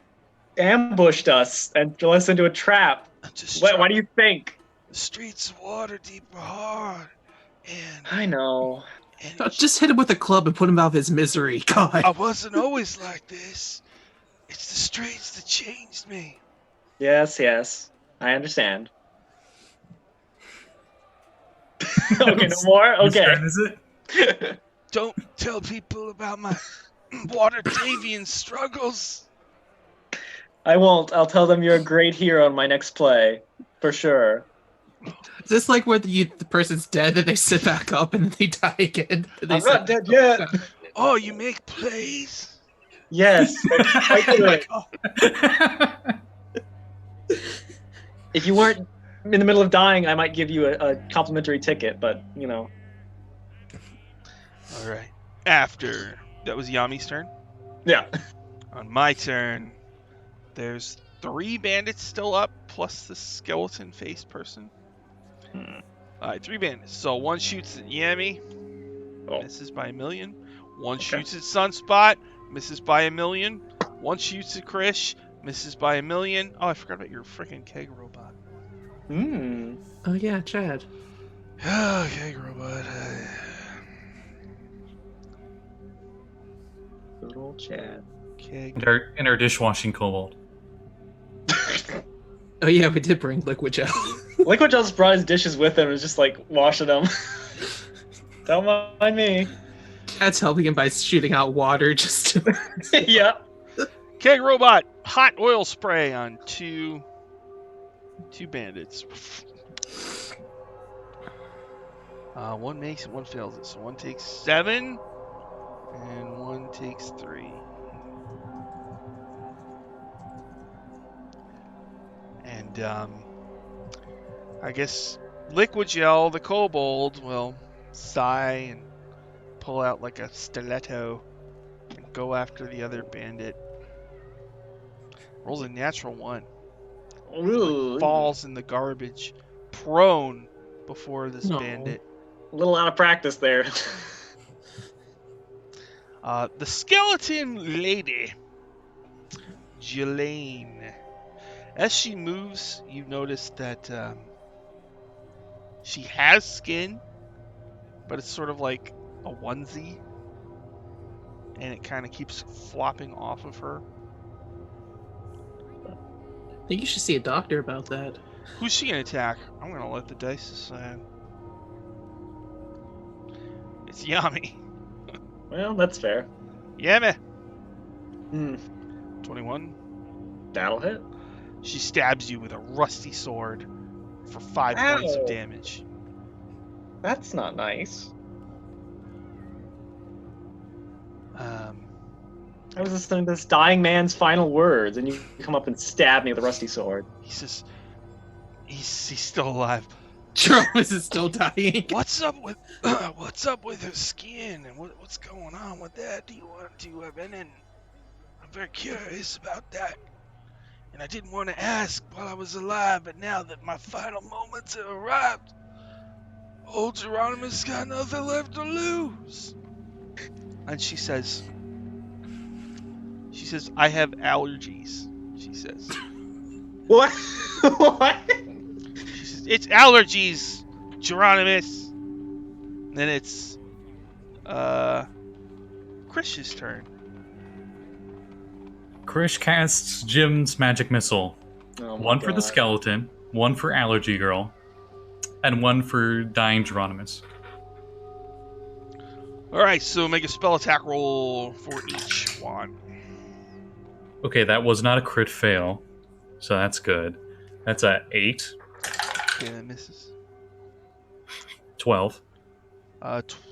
ambushed us and threw us into a trap. I'm just Why trying do you think? The streets of Waterdeep are hard, and I know. Just hit him with a club and put him out of his misery. I God. wasn't always like this. It's the streets that changed me. Yes, yes. I understand. Okay, no more? Whose Okay. turn is it? Don't tell people about my Waterdavian struggles. I won't. I'll tell them you're a great hero in my next play. For sure. Is this like where the person's dead and they sit back up and they die again? They I'm sit not dead yet. Oh, you make plays? Yes. I Oh my could. God. If you weren't in the middle of dying, I might give you a complimentary ticket, but, you know. All right. After that was Yami's turn. Yeah. On my turn, there's 3 bandits still up, plus the skeleton-faced person. All right, 3 bandits. So 1 shoots at Yami, misses by 1,000,000. 1 shoots at Sunspot, misses by 1,000,000. 1 shoots at Krish, misses by 1,000,000. Oh, I forgot about your freaking keg robot. Hmm. Oh yeah, Chad. Oh, keg robot. Good old Chad. Keg. And our dishwashing kobold. Oh yeah, we did bring liquid gel. Liquid just brought his dishes with him and was just like washing them. Don't mind me. Chad's helping him by shooting out water just to... Yeah. Keg robot, hot oil spray on two bandits. 1 makes it, 1 fails it. So 1 takes 7, and 1 takes 3. And I guess Liquid Gel, the kobold, will sigh and pull out like a stiletto and go after the other bandit. Rolls a natural 1. Ooh. Falls in the garbage, prone before this No. bandit. A little out of practice there. The skeleton lady, Jelaine. As she moves, you notice that she has skin, but it's sort of like a onesie, and it kind of keeps flopping off of her. I think you should see a doctor about that. Who's she gonna attack? I'm gonna let the dice decide. It's Yami. Well, that's fair. Yami. Hmm. 21. That'll hit. She stabs you with a rusty sword for 5 points Ow. of damage. That's not nice. I was listening to this dying man's final words, and you come up and stab me with a rusty sword. He says, he's still alive. Jarvis is still dying. What's up with her skin and what's going on with that? Do you want to have been in? I'm very curious about that. And I didn't want to ask while I was alive, but now that my final moments have arrived, old Geronimus got nothing left to lose. And she says, I have allergies, she says. What? What? She says, it's allergies, Geronimus. Then it's Chris's turn. Krish casts Jim's magic missile. Oh my 1 for the God. skeleton, 1 for Allergy Girl, and 1 for dying Geronimus. Alright, so make a spell attack roll for each one. Okay, that was not a crit fail, so that's good. That's a 8, Okay, that misses. 12.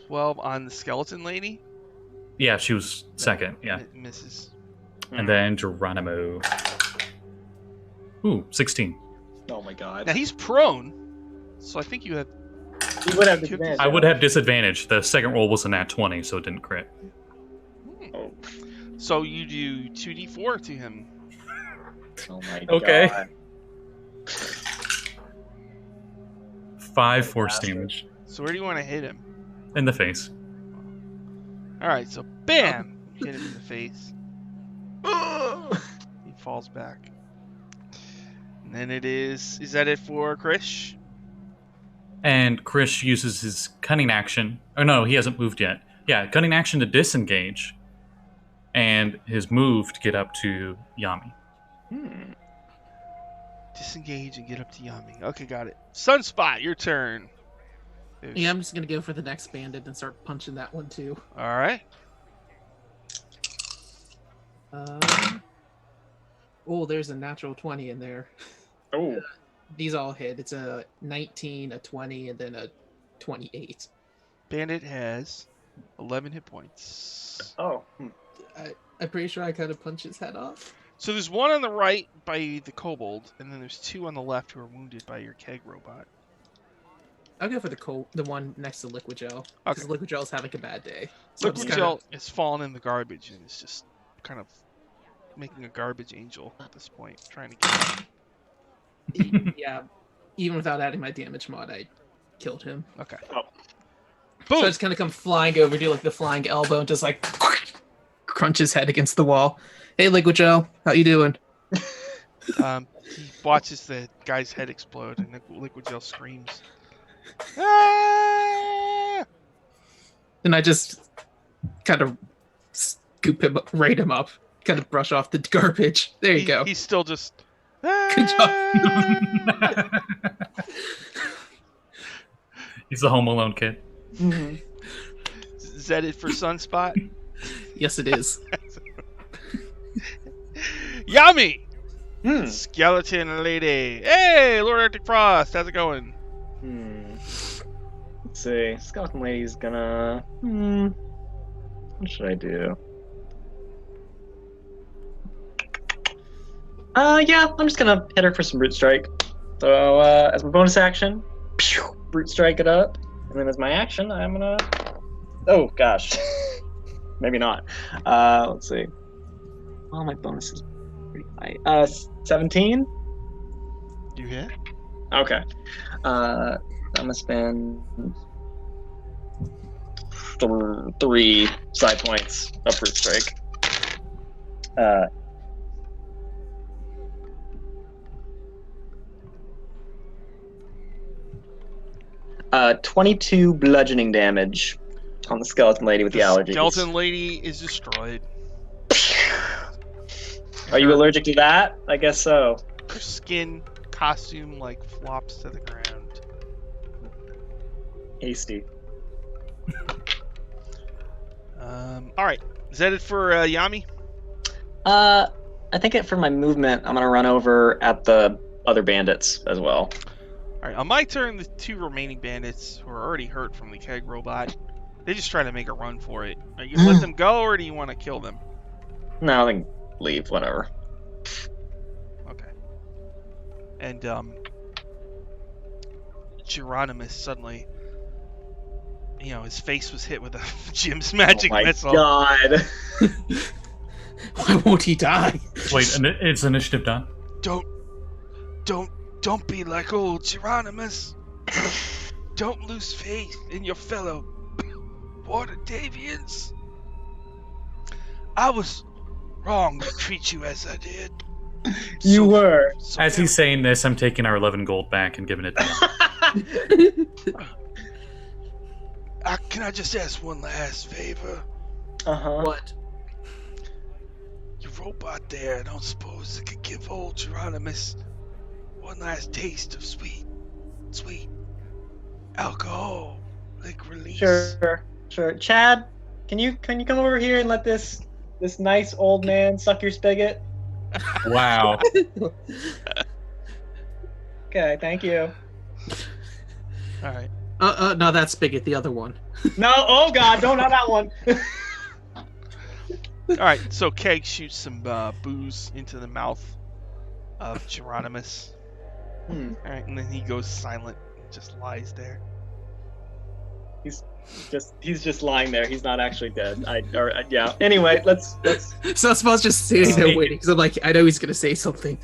12 on the skeleton lady. Yeah, she was second, yeah. It misses. And then Geronimo. Ooh, 16. Oh my God. Now he's prone, so I think you have. You would have disadvantage. I would have disadvantage. The second roll was a nat 20, so it didn't crit. Oh, So you do 2d4 to him. oh my Okay. God. 5 force damage. So where do you want to hit him? In the face. Alright, so bam! You hit him in the face. He falls back. And then it is that it for Krish? And Krish uses his cunning action. Oh no, he hasn't moved yet. Yeah, cunning action to disengage, and his move to get up to Yami. Disengage and get up to Yami. Okay, got it. Sunspot, your turn. Yeah, I'm just gonna go for the next bandit and start punching that one too. All right. Oh, there's a natural 20 in there. Oh. These all hit. It's a 19, a 20, and then a 28. Bandit has 11 hit points. Oh. I'm pretty sure I kind of punch his head off. So there's one on the right by the kobold, and then there's two on the left who are wounded by your keg robot. I'll go for the one next to Liquid Gel. Because Okay. Liquid Gel's having a bad day. So I'm Liquid just Gel is fallen in the garbage and it's just kind of making a garbage angel at this point, trying to get him. yeah, even without adding my damage mod, I killed him. Okay. Oh. So I Boom! just kind of come flying over, do like the flying elbow, and just like crunch his head against the wall. Hey, Liquid Gel, how you doing? He watches the guy's head explode and Liquid Gel screams. Ah! And I just kind of scoop him up, rate him up, kind of brush off the garbage. There you go. He's still just. Good job. He's the Home Alone kid. Mm-hmm. Is that it for Sunspot? Yes, it is. Yami! Hmm. Skeleton lady. Hey, Lord Arctic Frost, how's it going? Let's see. Skeleton Lady's gonna. What should I do? Yeah, I'm just gonna hit her for some Brute Strike. So, as my bonus action, Brute Strike it up. And then as my action, I'm gonna. Oh, gosh. Maybe not. Let's see. Oh, my bonus is pretty high. 17? You hit? Okay. I'm gonna spend 3 side points of Brute Strike. 22 bludgeoning damage on the skeleton lady with the allergies. Skeleton lady is destroyed. Are you allergic to that? I guess so. Her skin costume like flops to the ground. Hasty. All right. Is that it for Yami? I think for my movement, I'm gonna run over at the other bandits as well. All right. On my turn, the two remaining bandits who are already hurt from the keg robot, they just try to make a run for it. Are you gonna let them go, or do you want to kill them? No, then leave. Whatever. Okay. And Geronimus suddenly, his face was hit with a Jim's magic oh my missile. God. Why won't he die? Wait, it's initiative done? Don't be like old Geronimus. Don't lose faith in your fellow Water Davians. I was wrong to treat you as I did. You were. As he's saying this, I'm taking our 11 gold back and giving it to him. Can I just ask one last favor? What? Your robot there, I don't suppose it could give old Geronimus one last taste of sweet alcohol, like release. Sure. Chad, can you come over here and let this nice old man suck your spigot? Wow. Okay, thank you. All right. No, that's Spigot, the other one. No, oh God, don't have that one. All right. So Keg shoots some booze into the mouth of Geronimus. All right, and then he goes silent, and just lies there. He's just lying there. He's not actually dead. Yeah. Anyway, let's. So I suppose just sitting there waiting, because I'm like, I know he's gonna say something.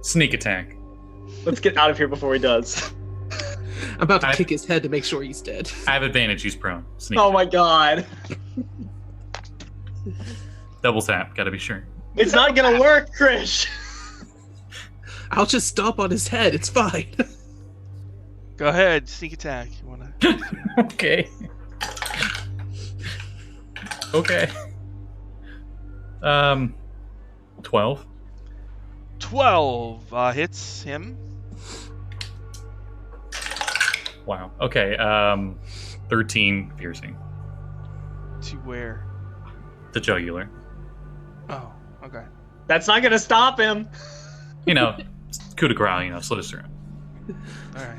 Sneak attack. Let's get out of here before he does. I'm about to kick his head to make sure he's dead. I have advantage, he's prone. Sneak Oh my God. Double tap, gotta be sure. It's not gonna work, Krish. I'll just stomp on his head. It's fine. Go Go ahead, sneak attack. You wanna? Okay. Okay. 12. 12 hits him. Wow. Okay. 13 piercing. To where? The jugular. Oh, okay. That's not gonna stop him. You know, coup de grace, slit his throat. All right.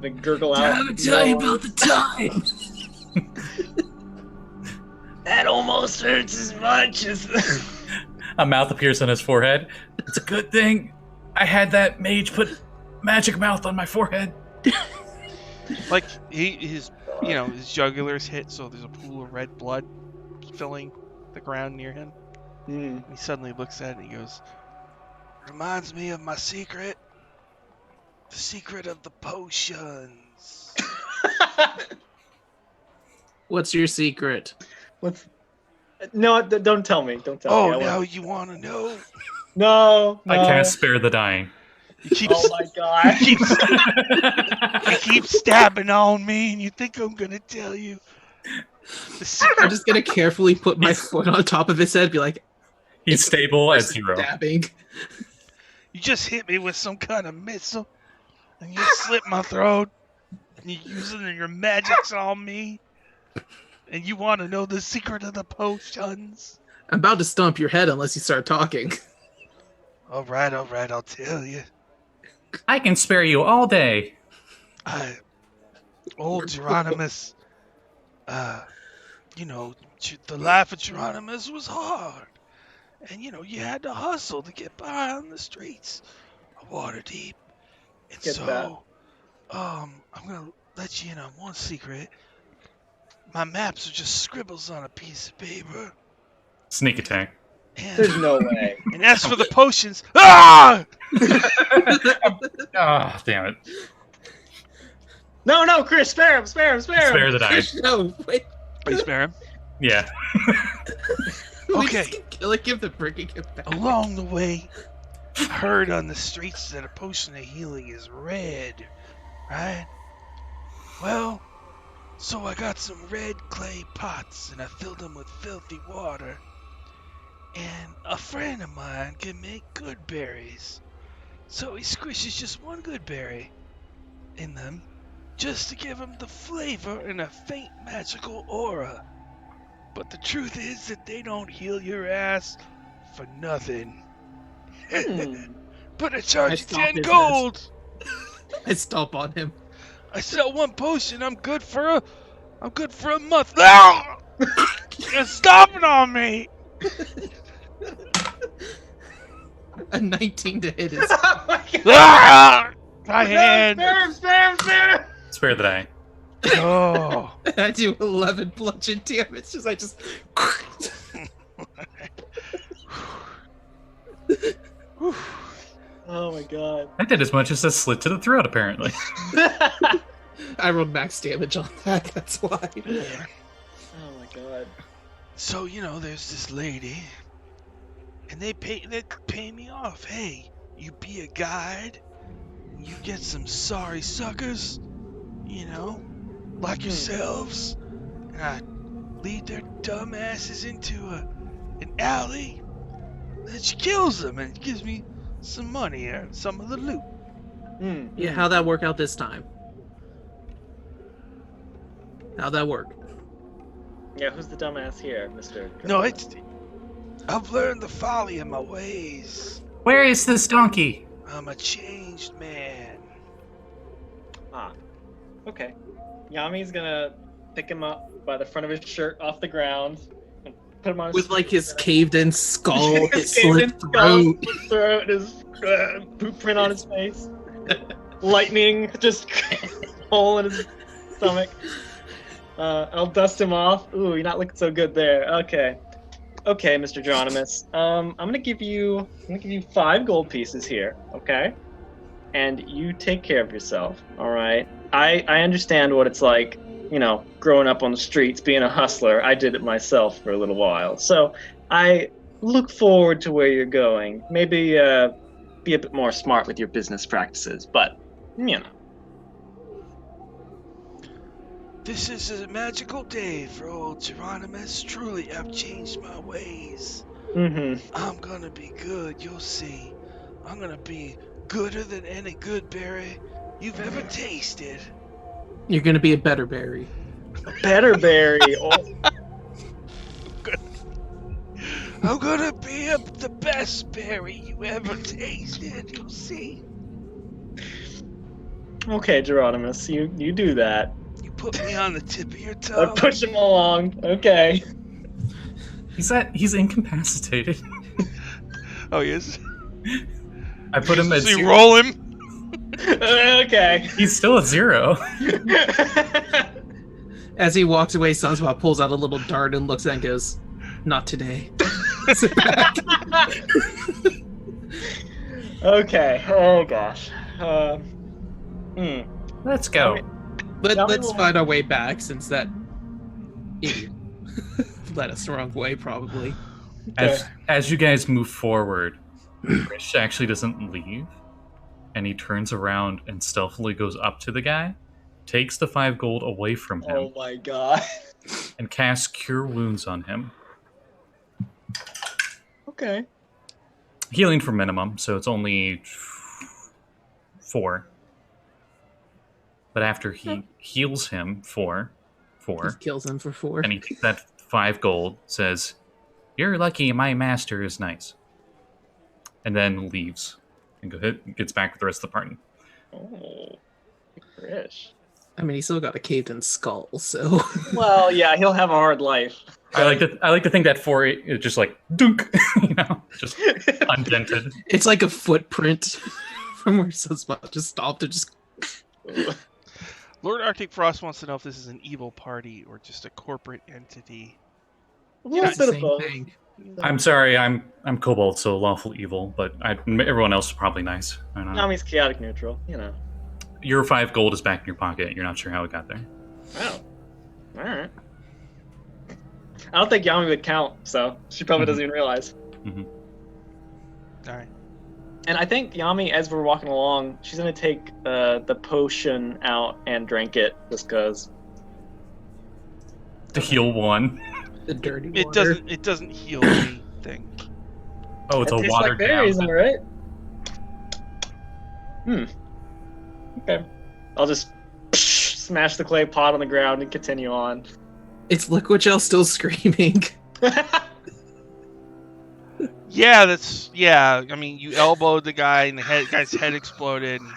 The gurgle out. I would tell you about the time. That almost hurts as much as. A mouth appears on his forehead. It's a good thing I had that mage put magic mouth on my forehead. Like his jugular's hit, so there's a pool of red blood filling the ground near him. Mm. He suddenly looks at it and he goes, "Reminds me of my secret. The secret of the potions." What's your secret? What's? No, don't tell me. Don't tell me. Oh, now you want to know? No. I can't spare the dying. You keep, Oh my god. you keep stabbing on me, and you think I'm gonna tell you the secret? I'm just gonna carefully put my foot on top of his head, be like, He's stable at 0. stabbing. You just hit me with some kind of missile, and you slit my throat, and you're using your magics on me, and you want to know the secret of the potions? I'm about to stomp your head unless you start talking. All right, I'll tell you. I can spare you all day. Old Geronimus, the life of Geronimus was hard. And, you had to hustle to get by on the streets of Waterdeep. And Get that. I'm going to let you in on one secret. My maps are just scribbles on a piece of paper. Sneak attack. There's no way. And as for the potions, ah! Ah, damn it. No, Chris, spare him. Spare the dying. No, wait. You spare him? Yeah. We Okay. just keep killing him to bringing him back. Along the way, I heard on the streets that a potion of healing is red, right? Well, so I got some red clay pots and I filled them with filthy water. And a friend of mine can make good berries. So he squishes just one good berry in them just to give them the flavor and a faint magical aura. But the truth is that they don't heal your ass for nothing. But I charge I you stomp 10 his gold. I stomp on him. I sell one potion. I'm good for a month. Ah! You're stomping on me. A 19 to hit is. Oh my god. Ah! My hand. Spare him. Spare the dying. Oh. I do 11 bludgeon damage. I just. Oh my god. I did as much as a slit to the throat, apparently. I rolled max damage on that. That's why. Oh my god. So there's this lady, and they pay me off. Hey, you be a guide. You get some sorry suckers, like yourselves, and I lead their dumb asses into an alley. Then she kills them and gives me some money or some of the loot. Yeah, how'd that work out this time? How'd that work? Yeah, who's the dumbass here, Mr. No, I've learned the folly of my ways. Where is this donkey? I'm a changed man. Ah. Okay. Yami's gonna pick him up by the front of his shirt off the ground and put him on his With like his caved in skull, his caved-in slit skull, throat. his poop print on his face, lightning just hole in his stomach. I'll dust him off. Ooh, you're not looking so good there. Okay, Mr. Geronimus. I'm gonna give you 5 gold pieces here. Okay, and you take care of yourself. All right. I understand what it's like, growing up on the streets, being a hustler. I did it myself for a little while. So I look forward to where you're going. Maybe be a bit more smart with your business practices, but This is a magical day for old Geronimus. Truly, I've changed my ways. Mm-hmm. I'm gonna be good, you'll see. I'm gonna be gooder than any good berry you've ever tasted. You're gonna be a better berry. Better berry. Oh, I'm gonna be the best berry you ever tasted, you'll see. okay, Geronimus, you do that. You put me on the tip of your I tongue. push him along. Okay. He's incapacitated. Oh, yes. I put him at So you 0. roll him. Okay. He's still at 0. As he walks away, Sunspot pulls out a little dart and looks at it and goes, "Not today." Sit back. Okay. Oh gosh. Let's go. Let's find our way back, since that idiot led us the wrong way, probably. As you guys move forward, Krish actually doesn't leave, and he turns around and stealthily goes up to the guy, takes the 5 gold away from him, Oh my god. and casts Cure Wounds on him. Okay. Healing for minimum, so it's only 4. But after he heals him for 4, He kills him for 4. and he takes that 5 gold, says, "You're lucky my master is nice," and then leaves and gets back with the rest of the party. Oh, Krish. I mean, he still got a caved-in skull, so Well, yeah, he'll have a hard life. I like to think that 4 is just like dunk, just undented. it's like a footprint from where Sunspot just stopped and just. Lord Arctic Frost wants to know if this is an evil party or just a corporate entity. Yeah, It's the same thing. I'm sorry, I'm Kobold, so lawful evil, but everyone else is probably nice. I don't know. Nami's chaotic neutral, you know. Your 5 gold is back in your pocket. You're not sure how it got there. Oh. Alright. I don't think Yami would count, so she probably doesn't even realize. Mm-hmm. All right. And I think Yami, as we're walking along, she's gonna take the potion out and drink it, just cause. To heal 1. The dirty It water. doesn't heal anything. Oh, it's It a tastes watered like berries, down. alright? Okay. I'll just smash the clay pot on the ground and continue on. It's Liquid Gel still screaming. Yeah. I mean, you elbowed the guy, and the guy's head exploded. And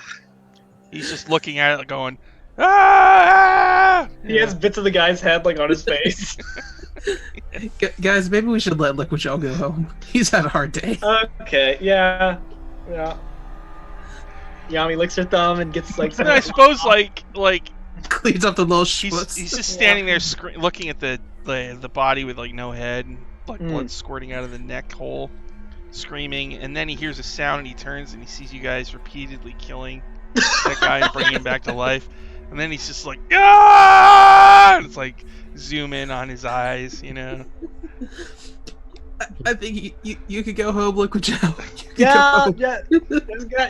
he's just looking at it, going, "Ah!" He has bits of the guy's head like on his face. Guys, maybe we should let Liquid Gel go home. He's had a hard day. Okay, yeah. Yami licks her thumb and gets like. And I suppose, like Cleans up the little he's schmutz. just standing there, looking at the body with like no head, and like blood squirting out of the neck hole, screaming. And then he hears a sound, and he turns and he sees you guys repeatedly killing that guy and bringing him back to life. And then he's just like, "Ah!" And it's like zoom in on his eyes, you know. I think you could go home, Liquid Gel. You could Yeah, go home.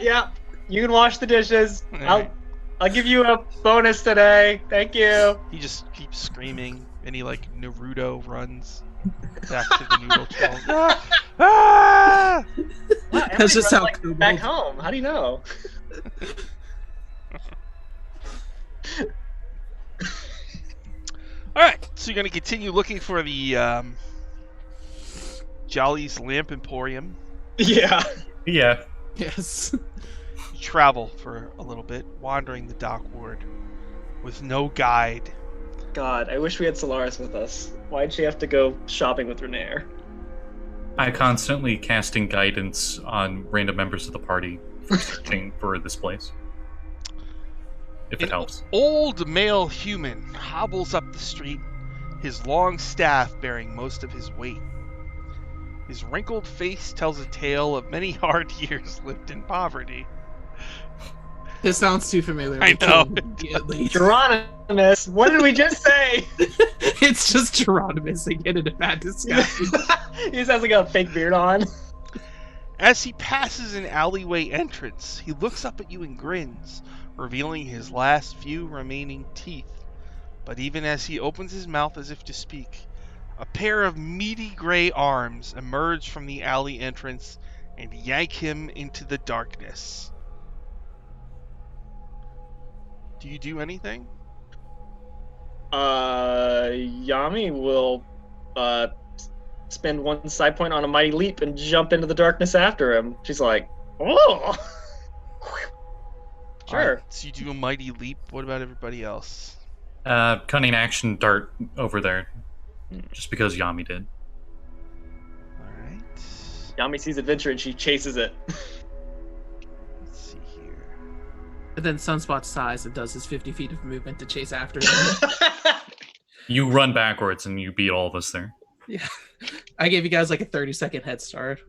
yeah. You can wash the dishes. Alright. I'll give you a bonus today. Thank you. He just keeps screaming, and he like Naruto runs back to the noodle troll. Ah! Ah! Wow, That's just how like, back home. How do you know? All right, so you're gonna continue looking for the Jolly's Lamp Emporium. Yeah. Yeah. Yes. You travel for a little bit, wandering the dock ward with no guide. God, I wish we had Solaris with us. Why'd she have to go shopping with Renair? I constantly casting guidance on random members of the party for searching for this place. If it An helps. old male human hobbles up the street, his long staff bearing most of his weight. His wrinkled face tells a tale of many hard years lived in poverty. This sounds too familiar. I know. Immediately. Geronimus, what did we just say? It's just Geronimus again in a bad disguise. He just has like a fake beard on. As he passes an alleyway entrance, he looks up at you and grins, revealing his last few remaining teeth. But even as he opens his mouth as if to speak, a pair of meaty gray arms emerge from the alley entrance and yank him into the darkness. Do you do anything? Yami will spend one side point on a mighty leap and jump into the darkness after him. She's like, oh! Sure. Alright, so you do a mighty leap. What about everybody else? Cunning action dart over there, just because Yami did. Alright. Yami sees adventure and she chases it. Let's see here. And then Sunspot sighs and does his 50 feet of movement to chase after him. You run backwards and you beat all of us there. Yeah. I gave you guys like a 30-second head start.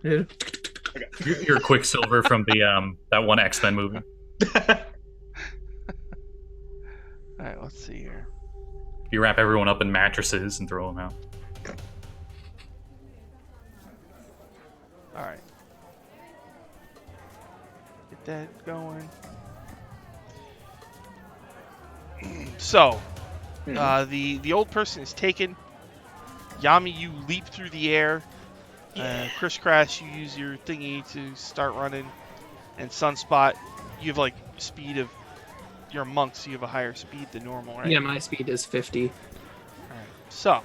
You're Quicksilver from the that one X-Men movie. Alright, let's see here. You wrap everyone up in mattresses and throw them out. Alright. Get that going. So, the old person is taken. Yami, you leap through the air. Chris Crash, you use your thingy to start running. And Sunspot, you have like speed of... You're a monk, so you have a higher speed than normal, right? Yeah, my speed is 50. Alright. So,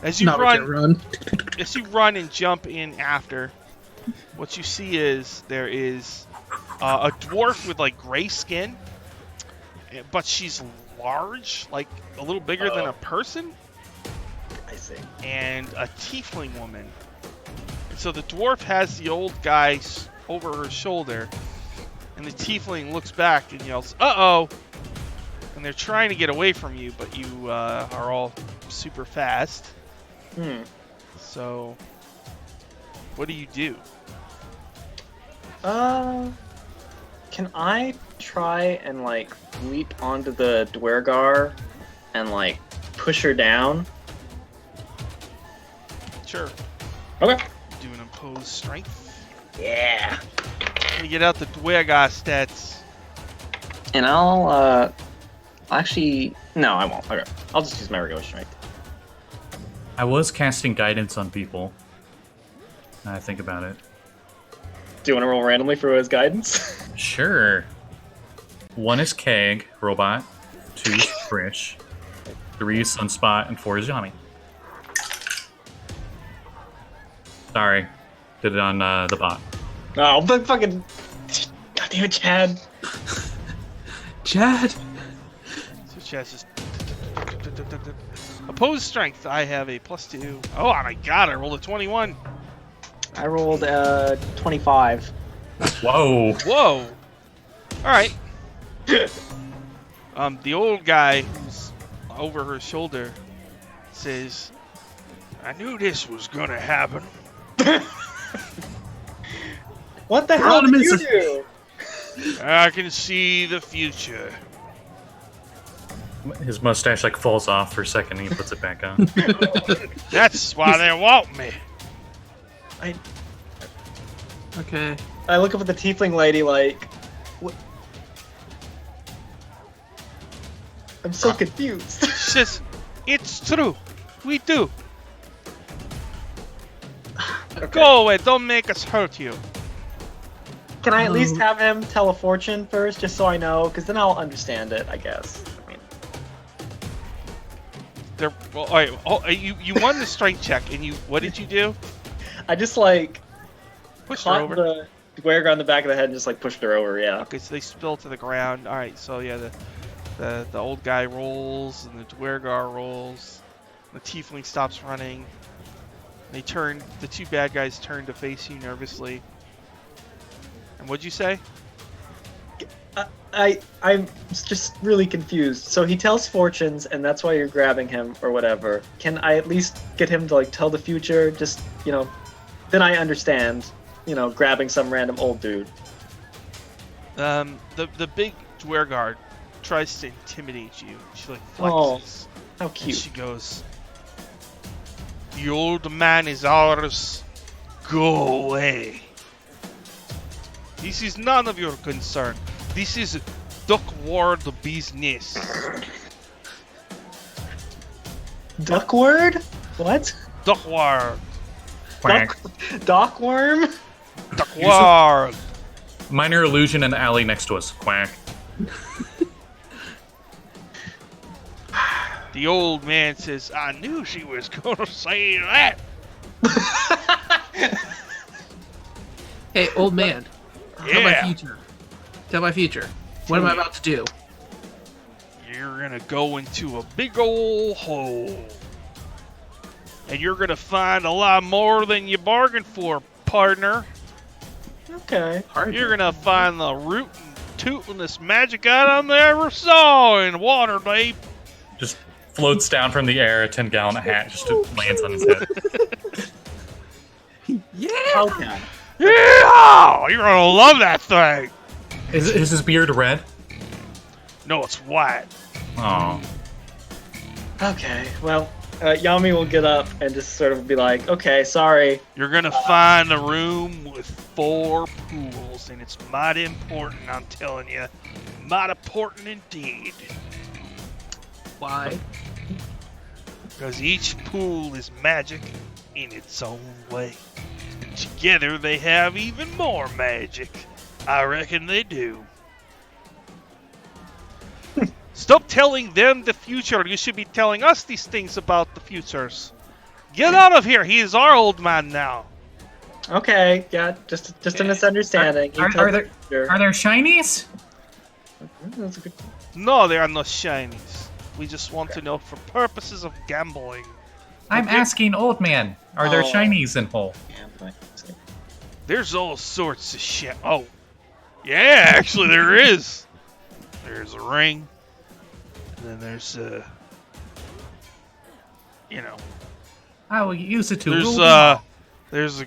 as you Not run, as you run and jump in after, what you see is there is a dwarf with like gray skin, but she's large, like a little bigger than a person, I see. and a tiefling woman. And so the dwarf has the old guy over her shoulder, and the tiefling looks back and yells, "Uh-oh!" And they're trying to get away from you, but you are all super fast. So, what do you do? Can I try and like leap onto the Dwergar and like push her down? Sure. Okay. Do an opposed strength. Yeah. Let me get out the Dwergar stats. And I'll actually no, I won't. Okay. I'll just use my regular strength. I was casting guidance on people. Now I think about it. Do you want to roll randomly for his guidance? Sure. 1 is Keg, robot. 2 is Frisch. 3 is Sunspot, and 4 is Yami. Sorry. Did it on the bot. Oh, but fucking goddamn it, Chad. Chad! So Chaz just... Opposed strength. I have a +2. Oh my god, I rolled a 21. I rolled 25. Whoa! Whoa! Alright. The old guy who's over her shoulder says, "I knew this was gonna happen." What the hell did Rodimus you is- do? I can see the future. His mustache like falls off for a second and he puts it back on. That's why they want me. Okay. I look up at the tiefling lady like, what? I'm so confused. She says, "It's true. We do. Okay. Go away. Don't make us hurt you." Can I at least have him tell a fortune first, just so I know? Because then I'll understand it, I guess. I mean, Well, all right. Oh, you won the strength check, and what did you do? I just like Pushed her caught over. the Dwergar on the back of the head and just like pushed her over. Yeah. Okay, so they spill to the ground. All right, so yeah, the old guy rolls and the Dwergar rolls. The tiefling stops running. They turn. The two bad guys turn to face you nervously. And what'd you say? I'm just really confused. So he tells fortunes, and that's why you're grabbing him or whatever. Can I at least get him to like tell the future? Just then I understand. Grabbing some random old dude. The big Dwergar tries to intimidate you. She like Oh, flexes. how And cute. she goes, "The old man is ours. Go away. This is none of your concern. This is Duckward business." Duckward? What? Duckward. Quack. Dockworm? Duckward. Minor illusion in the alley next to us. Quack. The old man says, I knew she was going to say that. Hey, old man. Tell my Yeah. future. Tell my future. What am I about to do? You're going to go into a big old hole. And you're going to find a lot more than you bargained for, partner. Okay. You're going to find the root and tootin'est magic item I ever saw in Waterdeep. Just floats down from the air, a 10-gallon hat just lands on his head. Yeah! Okay. Yeah! You're going to love that thing. Is his beard red? No, it's white. Oh. Okay. Well, Yami will get up and just sort of be like, okay, sorry. You're going to find a room with 4 pools, and it's mighty important, I'm telling you. Mighty important indeed. Why? Because each pool is magic in its own way. Together they have even more magic. I reckon they do. Stop telling them the future. You should be telling us these things about the futures. Get out of here. He is our old man now. Okay, yeah, just a misunderstanding. You Are tell there the- are there shinies? That's a good No, there are no shinies. We just want to know for purposes of gambling. I'm Okay. asking old man. Are there Oh. shinies in Hole? gambling. There's all sorts of shit. Oh, yeah, actually there is. There's a ring. And then there's you know, I will use it to there's rule them all. there's a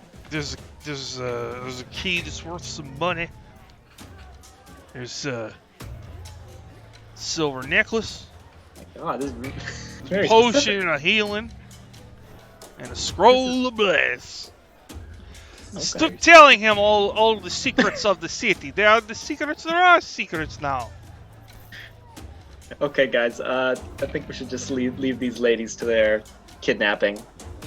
key that's worth some money. There's a silver necklace, God, this is very potion specific. of healing, and a scroll of bliss. Stop telling him all the secrets of the city. There are secrets now. Okay, guys. I think we should just leave these ladies to their kidnapping.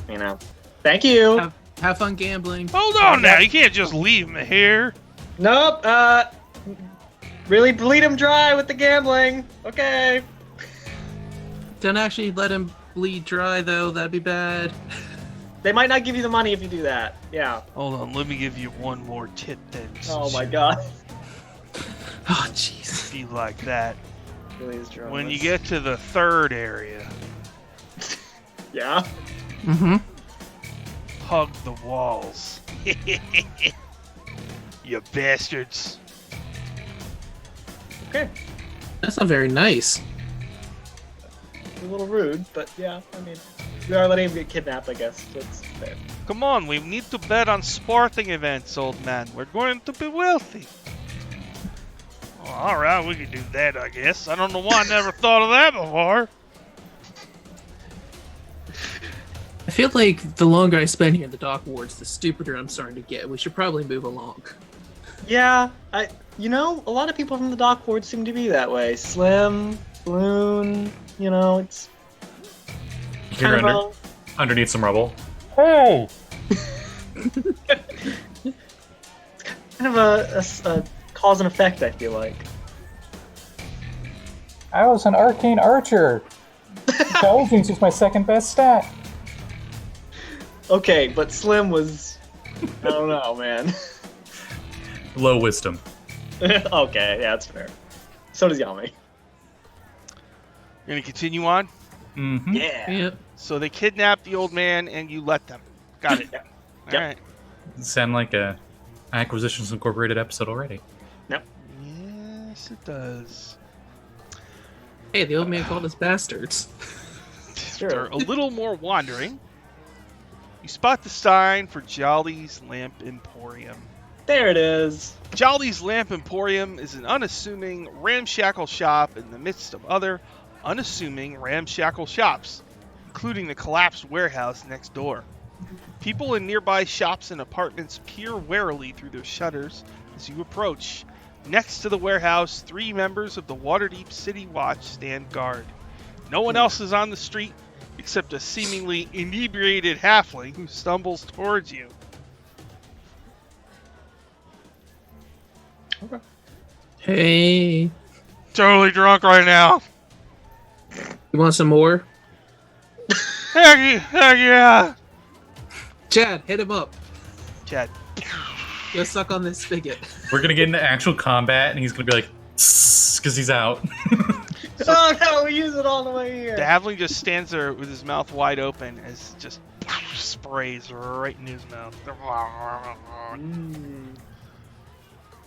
You know. Thank you. Have fun gambling. Hold on now, you can't just leave me here. Nope. Really bleed him dry with the gambling. Okay. Don't actually let him bleed dry, though. That'd be bad. They might not give you the money if you do that. Yeah. Hold on, let me give you one more tip then. Oh my God. Oh, jeez. Be like that. Really is drawing When you this. get to the 3rd area, Yeah. Mm-hmm. hug the walls. You bastards. Okay. That's not very nice. A little rude, but yeah. I mean, we are letting him get kidnapped. I guess that's fair. Come on, we need to bet on sporting events, old man. We're going to be wealthy. Well, alright, we can do that, I guess. I don't know why I never thought of that before. I feel like the longer I spend here in the dock wards, the stupider I'm starting to get. We should probably move along. Yeah. You know, a lot of people from the dock ward seem to be that way. Slim, Balloon. You know, it's You're kind of underneath some rubble. Oh! kind of a cause and effect. I feel like. I was an arcane archer. Intelligence is my second best stat. Okay, but Slim was. I don't know, man. Low wisdom. Okay, yeah, that's fair. So does Yami. You're gonna continue on? Mm-hmm. Yeah. Yep. So they kidnap the old man and you let them. Got it. Yep. Alright. Sound like a Acquisitions Incorporated episode already. Yes, it does. Hey, the old man called us bastards. After a little more wandering, you spot the sign for Jolly's Lamp Emporium. There it is. Jolly's Lamp Emporium is an unassuming, ramshackle shop in the midst of other unassuming, ramshackle shops, including the collapsed warehouse next door. People in nearby shops and apartments peer warily through their shutters as you approach. Next to the warehouse, 3 members of the Waterdeep City Watch stand guard. No one else is on the street. except a seemingly inebriated halfling who stumbles towards you. Hey, Totally drunk right now. you want some more? Heck yeah. Chad, hit him up. Chad. Go suck on this spigot. We're gonna get into actual combat, and he's gonna be like, because he's out. Oh no, we use it all the way here. The halfling just stands there with his mouth wide open as just sprays right in his mouth.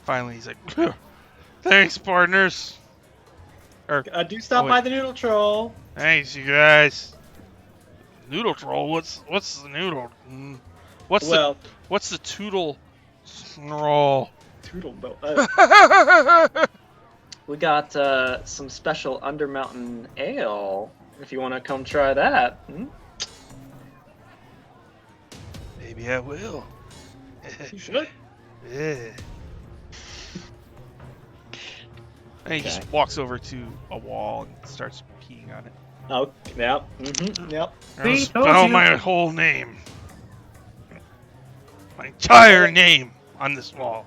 Finally, he's like, thanks, partners. Or, Do stop wait. by the noodle troll. thanks, you guys. Noodle troll? What's the noodle? What's the tootle roll? Toodle boat. We got some special Undermountain ale. If you want to come try that. Maybe I will. You should. Yeah. And he just walks over to a wall and starts peeing on it. Oh, yep. Yep. I'll See, spell told you. my whole name. My entire name on this wall.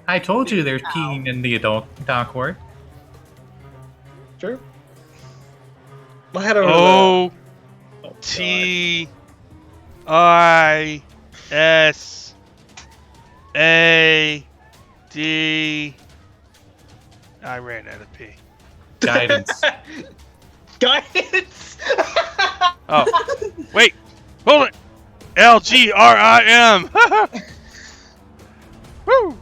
I told you there's peeing in the adult dock ward. Sure. We'll head over O to the... Oh, T I S A D. I ran out of P. Guidance. God. Guidance! Oh, wait, hold it. LGRIM. Woo!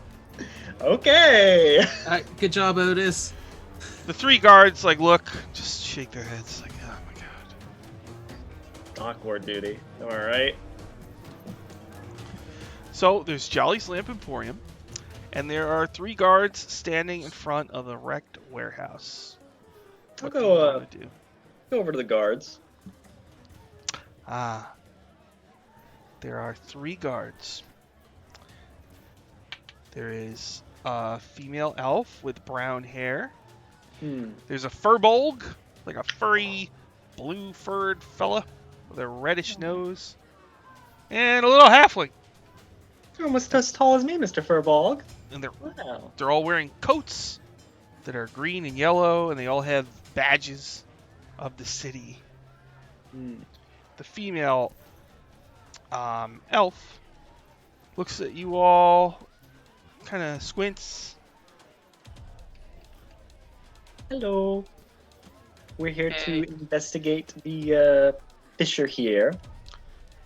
Okay. Good job, Otis. The three guards look, just shake their heads like, oh my god. Awkward duty. Alright. So there's Jolly's Lamp Emporium, and there are three guards standing in front of the wrecked warehouse. I'll What do you go, wanna do? go over to the guards. Ah, there are three guards. There is a female elf with brown hair. There's a furbolg, like a furry, blue-furred fella with a reddish nose, and a little halfling. You're almost as tall as me, Mr. Furbolg. And Wow. they're all wearing coats that are green and yellow, and they all have badges of the city. The female elf looks at you all, kind of squints. Hello. We're here to investigate the Fisher here.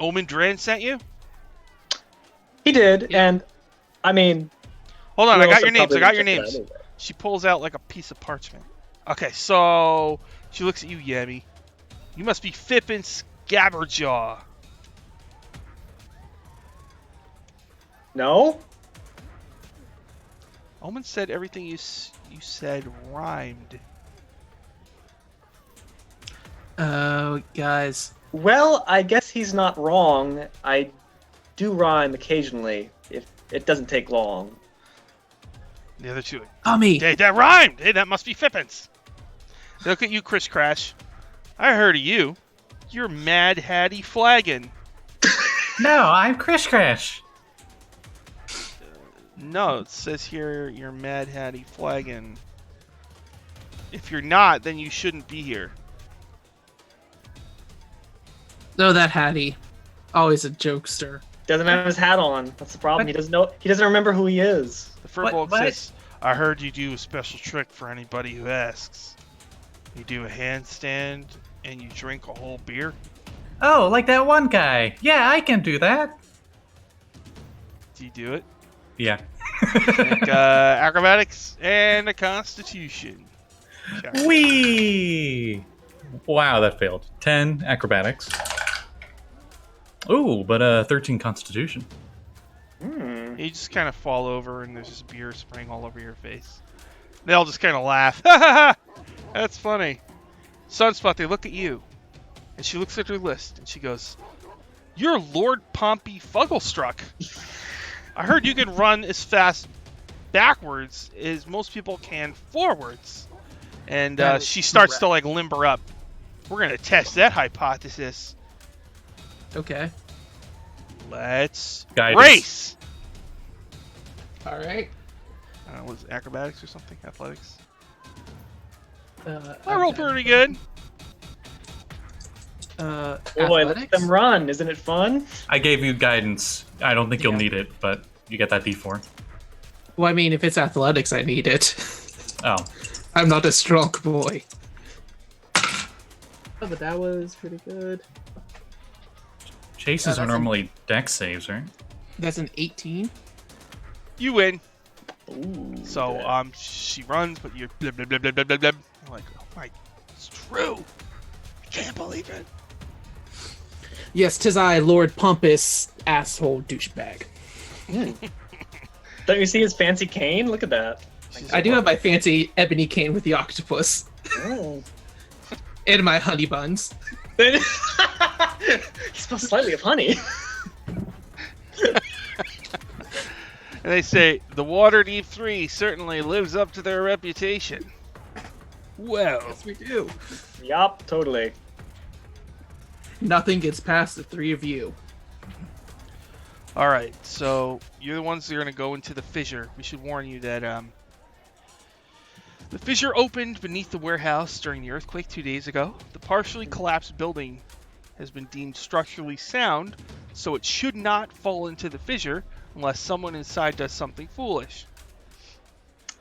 Omen Dren sent you? He did, Yeah. and I mean... Hold on, we I got also your names. I probably got your check it out names. anyway. She pulls out like a piece of parchment. Okay, so she looks at you, Yemi. You must be Fippin Scabberjaw. No? Omen said everything you said rhymed. Oh, guys. Well, I guess he's not wrong. I do rhyme occasionally, if it doesn't take long. The other two, Tommy! hey, that rhymed. Hey, that must be Fippins. They look at you, Chris Crash. I heard of you. You're Mad Hattie Flagon. No, I'm Chris Crash. No, it says here you're Mad Hattie Flagon. If you're not, then you shouldn't be here. No, that Hattie. Always a jokester. Doesn't have his hat on. That's the problem. What? He doesn't know. He doesn't remember who he is. The Furbolg What? says, I heard you do a special trick for anybody who asks. You do a handstand and you drink a whole beer. Oh, like that one guy. Yeah, I can do that. Do you do it? Yeah. Like, acrobatics and a constitution. check. Whee! Wow, that failed. 10 acrobatics. Ooh, but 13 constitution. You just kind of fall over and there's just beer spraying all over your face. They all just kind of laugh. That's funny. Sunspot, they look at you. And she looks at her list and she goes, You're Lord Pompey Fugglestruck. I heard you can run as fast backwards as most people can forwards. And That is she starts to correct. limber up We're going to test that hypothesis. Okay. Let's Guidance. race. All right. Was it acrobatics or something? Athletics? I I rolled pretty good. Boy, let Athletics. them run. Isn't it fun? I gave you guidance. I don't think you'll Yeah. need it, but you get that D4. Well, I mean, if it's athletics, I need it. Oh, I'm not a strong boy. Oh, but that was pretty good. chases are that's normally dex saves, right? That's an 18. You win. Ooh, So, good. she runs, but you're blah, blah, blah, blah, blah, blah, blah. I'm like, oh my, it's true. I can't believe it. Yes, 'tis I, Lord Pompous, asshole douchebag. Don't you see his fancy cane? Look at that. I do have my fancy ebony cane with the octopus Oh. and my honey buns. He smells slightly of honey. And they say, the Waterdeep 3 certainly lives up to their reputation. Well, Yes, we do. Yup, totally. Nothing gets past the three of you. alright, so you're the ones that are going to go into the fissure. We should warn you that the fissure opened beneath the warehouse during the earthquake 2 days ago. The partially collapsed building has been deemed structurally sound, so it should not fall into the fissure unless someone inside does something foolish.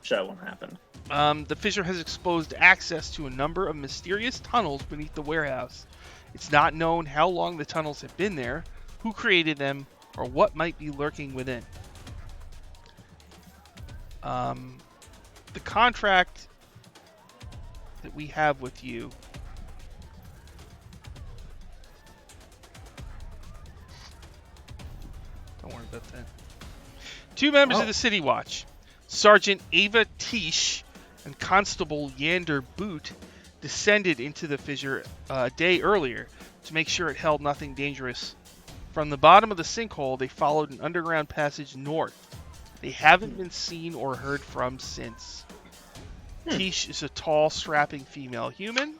Sure, that won't happen. The fissure has exposed access to a number of mysterious tunnels beneath the warehouse. It's not known how long the tunnels have been there, who created them, or what might be lurking within. The contract that we have with you don't worry about that. Two members of the City Watch, Sergeant Ava Tish and Constable Yander Boot, descended into the fissure a day earlier to make sure it held nothing dangerous. From the bottom of the sinkhole, they followed an underground passage north. They haven't been seen or heard from since. Tish is a tall, strapping female human.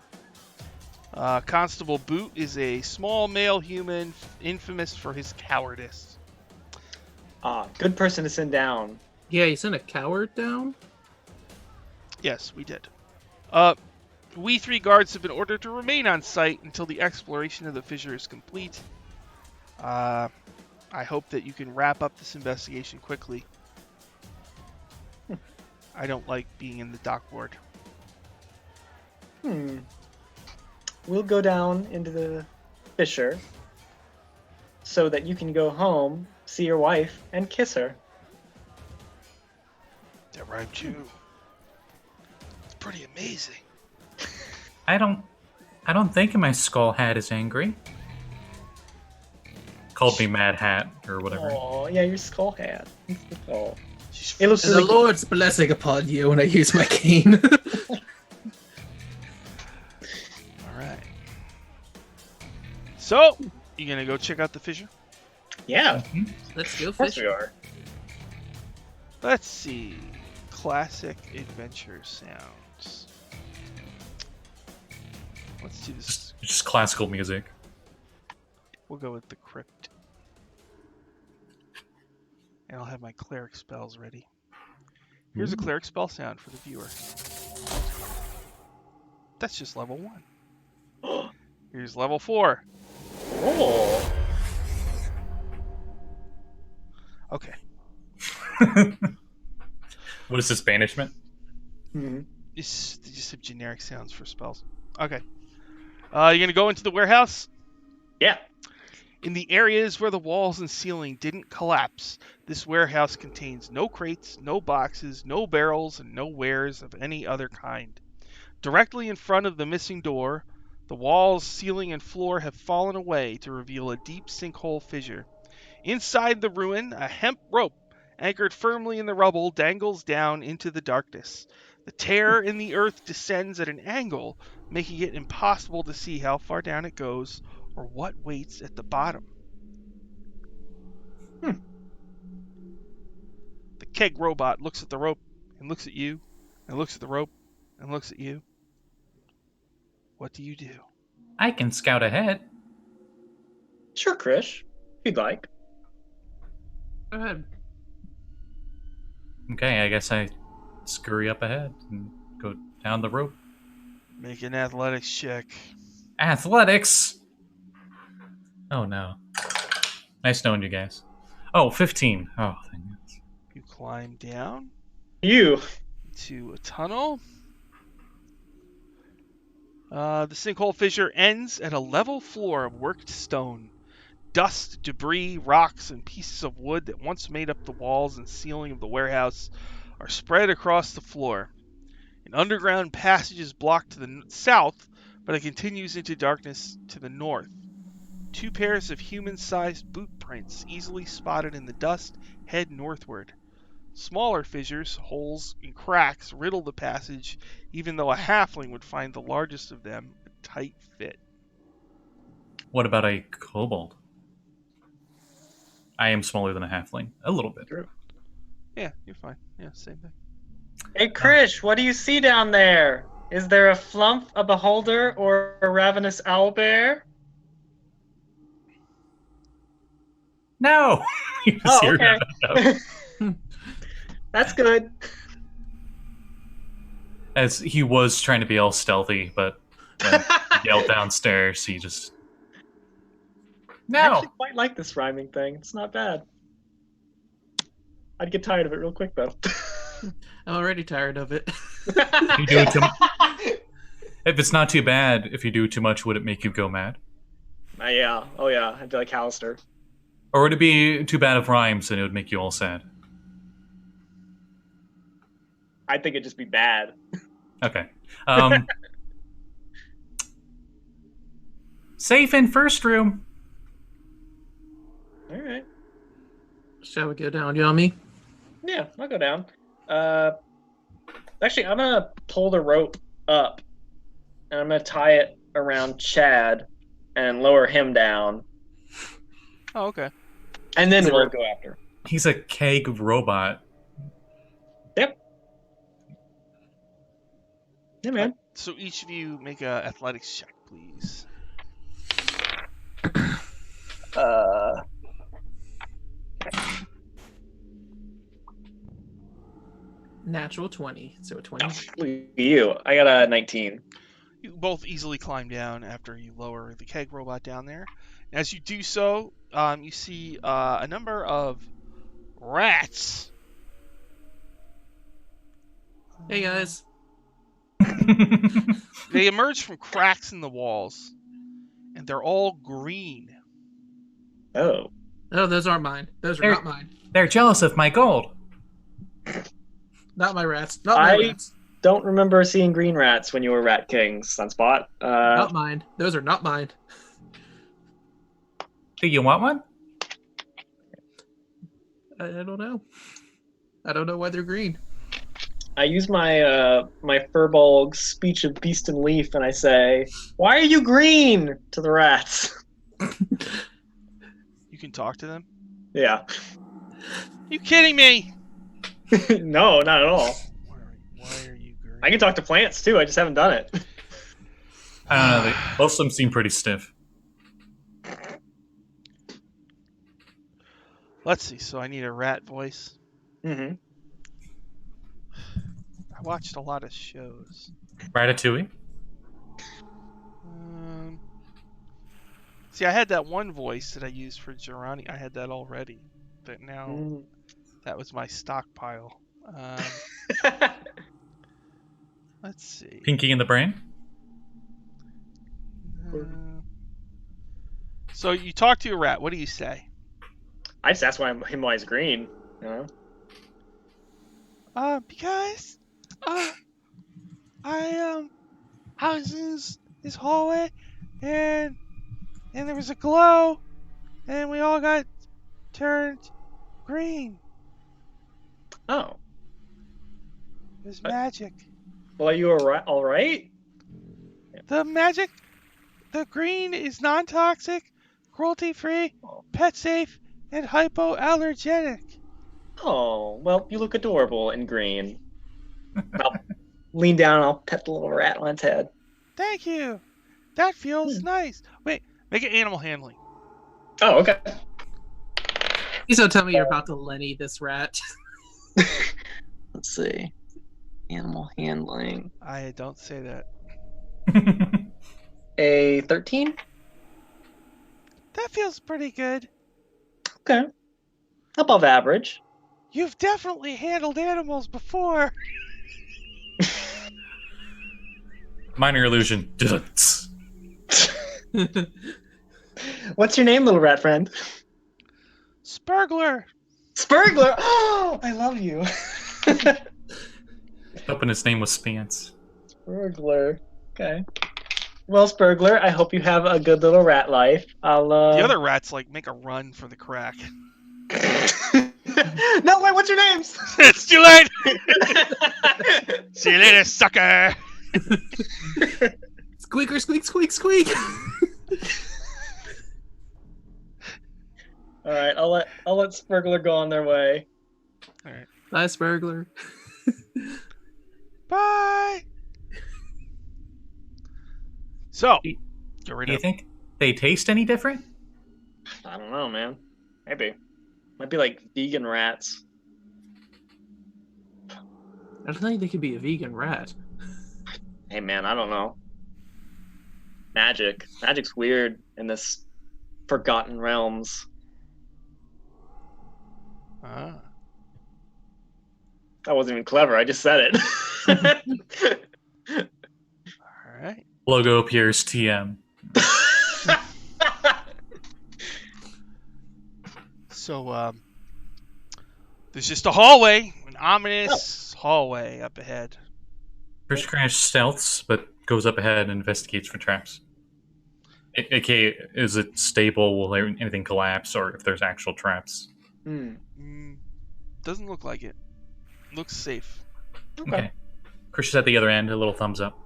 Constable Boot is a small male human infamous for his cowardice. Good person to send down. Yeah, you sent a coward down? Yes, we did. We 3 guards have been ordered to remain on site until the exploration of the fissure is complete. I hope that you can wrap up this investigation quickly. I don't like being in the dock ward. We'll go down into the fissure so that you can go home, see your wife, and kiss her. That rhyme too. It's pretty amazing. I don't think my skull hat is angry. Called me Mad Hat or whatever. Oh, yeah, your skull hat. Oh, She's it looks The really Lord's blessing upon you when I use my cane. Alright. So, you gonna go check out the fissure? Yeah, Let's go of course fish. we are. Let's see. Classic adventure sounds. Let's do this. Just classical music. We'll go with the crypt. And I'll have my cleric spells ready. Here's a cleric spell sound for the viewer. That's just level 1. Here's level 4. Oh, Okay. What is this, banishment? Just have generic sounds for spells. Okay. You're gonna go into the warehouse? yeah. In the areas where the walls and ceiling didn't collapse, this warehouse contains no crates, no boxes, no barrels, and no wares of any other kind. Directly in front of the missing door, the walls, ceiling, and floor have fallen away to reveal a deep sinkhole fissure. Inside the ruin, a hemp rope, anchored firmly in the rubble, dangles down into the darkness. The tear in the earth descends at an angle, making it impossible to see how far down it goes or what waits at the bottom. The keg robot looks at the rope and looks at you and looks at the rope and looks at you. What do you do? I can scout ahead. Sure, Krish, if you'd like. Go ahead. Okay, I guess I scurry up ahead and go down the rope. Make an athletics check. Athletics! Oh no. Nice knowing you guys. Oh, 15. Oh, thank goodness. You climb down You. to a tunnel. The sinkhole fissure ends at a level floor of worked stone. Dust, debris, rocks, and pieces of wood that once made up the walls and ceiling of the warehouse are spread across the floor. An underground passage is blocked to the south, but it continues into darkness to the north. 2 pairs of human-sized boot prints, easily spotted in the dust, head northward. Smaller fissures, holes, and cracks riddle the passage, even though a halfling would find the largest of them a tight fit. What about a kobold? I am smaller than a halfling. A little bit. True. Yeah, you're fine. Yeah, same thing. Hey, Krish, what do you see down there? Is there a flump, a beholder, or a ravenous owlbear? No! You just Oh, hear okay. that. That's good. As he was trying to be all stealthy, but when he yelled downstairs, he just... I No! actually quite like this rhyming thing. It's not bad. I'd get tired of it real quick, though. I'm already tired of it. If you do it too if it's not too bad, if you do too much, would it make you go mad? Yeah. Oh, yeah. I'd be like Hallister. Or would it be too bad of rhymes and it would make you all sad? I think it'd just be bad. Okay. Safe in first room. All right. Shall we go down, Yummy? Yeah, I'll go down. Actually, I'm gonna pull the rope up, and I'm gonna tie it around Chad and lower him down, Oh, okay. and then we'll go after. He's a keg robot. Yep. Yeah, man. So each of you make a athletics check, please. Natural 20. So a 20. Look at you. I got a 19. You both easily climb down after you lower the keg robot down there. As you do so, you see a number of rats. Hey, guys. They emerge from cracks in the walls, and they're all green. Oh. Oh, those aren't mine. Those are not mine. They're jealous of my gold. Not my rats. Not my rats. Don't remember seeing green rats when you were Rat King, Sunspot. Not mine. Those are not mine. Do you want one? I don't know. I don't know why they're green. I use my my Furbolg speech of beast and leaf, and I say, "Why are you green?" to the rats. You can talk to them. Yeah. You kidding me? No, not at all. Why are you green? I can talk to plants too. I just haven't done it. I don't know. Most of them seem pretty stiff. Let's see. So I need a rat voice. Mm-hmm. I watched a lot of shows. Ratatouille? See, I had that one voice that I used for Girani. I had that already, but now that was my stockpile. Let's see. Pinky in the brain? So you talk to a rat. What do you say? I just asked why he's green. You know? Because I was in this hallway and there was a glow and we all got turned green. Oh. It was magic. Well, are you all right? The magic, the green is non-toxic, cruelty-free, pet-safe, and hypoallergenic. Oh, well, you look adorable in green. I'll lean down and I'll pet the little rat on its head. Thank you. That feels nice. Wait, make it animal handling. Oh, okay. Please don't tell me you're about to Lenny this rat. Let's see. Animal handling. I don't say that. A 13? That feels pretty good. Okay. Above average. You've definitely handled animals before. Minor illusion. What's your name, little rat friend? Spurgler. Spurgler! Oh, I love you. Hoping his name was Spance. Spurgler. Okay. Well, Spurgler, I hope you have a good little rat life. I'll The other rats like make a run for the crack. No, wait, what's your names? It's too late. See you later, sucker. Squeaker, squeak, squeak, squeak. All right, I'll let Spurgler go on their way. All right. Nice burglar. Bye. So, Do get rid you of. think they taste any different? I don't know, man. Maybe. Might be like vegan rats. I don't think they could be a vegan rat. Hey, man, I don't know. Magic. Magic's weird in this forgotten realms. Ah. That wasn't even clever. I just said it. All right. Logo appears TM. So, there's just a hallway, an ominous hallway up ahead. Chris Crash stealths, but goes up ahead and investigates for traps. AKA, is it stable? Will anything collapse? Or if there's actual traps? Doesn't look like it. Looks safe. Okay. Chris is at the other end, a little thumbs up.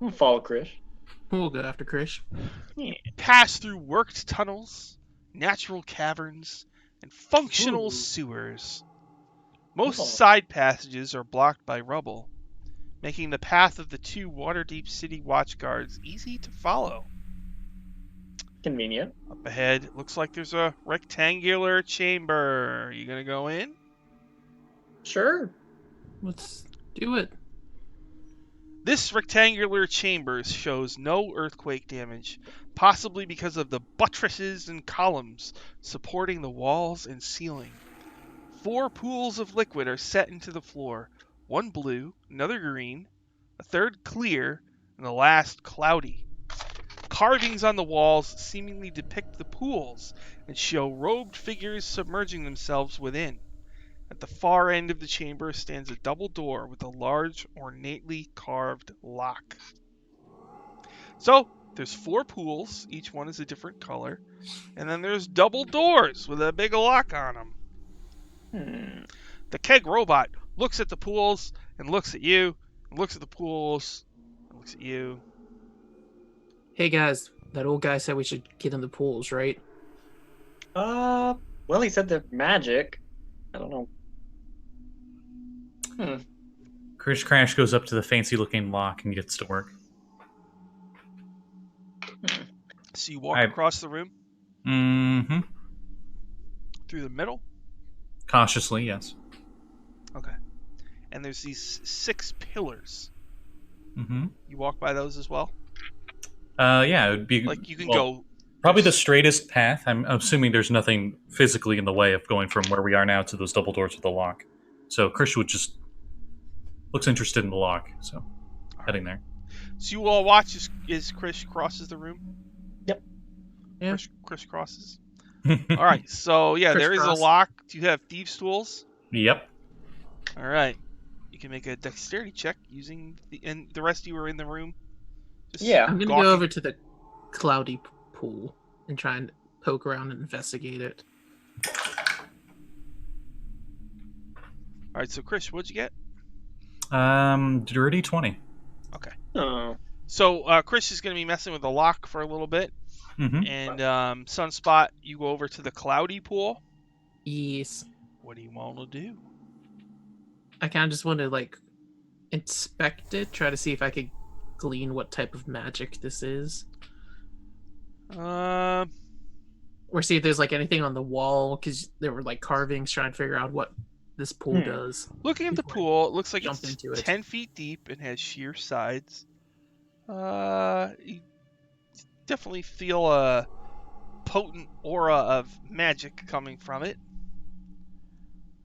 I'll follow Krish. We'll go after Krish. Pass through worked tunnels, natural caverns, and functional Ooh. sewers. Most Oh. side passages are blocked by rubble, making the path of the two Waterdeep City watchguards easy to follow. Convenient. Up ahead, it looks like there's a rectangular chamber. You gonna go in? Sure. Let's do it. This rectangular chamber shows no earthquake damage, possibly because of the buttresses and columns supporting the walls and ceiling. 4 pools of liquid are set into the floor, one blue, another green, a third clear, and the last cloudy. Carvings on the walls seemingly depict the pools and show robed figures submerging themselves within. At the far end of the chamber stands a double door with a large, ornately carved lock. So, there's 4 pools, each one is a different color, and then there's double doors with a big lock on them. The keg robot looks at the pools and looks at you, and looks at the pools and looks at you. Hey guys, that old guy said we should get in the pools, right? Well, he said they're magic. I don't know. Chris Crash goes up to the fancy-looking lock and gets to work. So you walk across the room Mm-hmm. through the middle. Cautiously, yes. Okay. And there's these 6 pillars. Mm-hmm. You walk by those as well? Yeah, it would be... Like you can well, go... Probably the straightest path. I'm assuming there's nothing physically in the way of going from where we are now to those double doors with the lock. So Chris would just... looks interested in the lock, so heading there. So you all watch as Chris crosses the room? Yep. Yeah. Chris crosses. All right. So yeah, there is a Crisscross. lock. Do you have thieves' tools? Yep. All right. You can make a dexterity check using and the rest of you are in the room. Just Yeah. I'm gonna gawking. go over to the cloudy pool and try and poke around and investigate it. All right. So Chris, what'd you get? Dirty 20. Okay. Oh. So Chris is going to be messing with the lock for a little bit, Mm-hmm. and Sunspot, you go over to the cloudy pool. Yes. What do you want to do? I kind of just want to like inspect it, try to see if I could glean what type of magic this is? Uh, Or see if there's like anything on the wall, because there were like carvings trying to figure out what this pool does. Looking at the Before I pool, it looks like jump it's into it. 10 feet deep and has sheer sides. You definitely feel a potent aura of magic coming from it.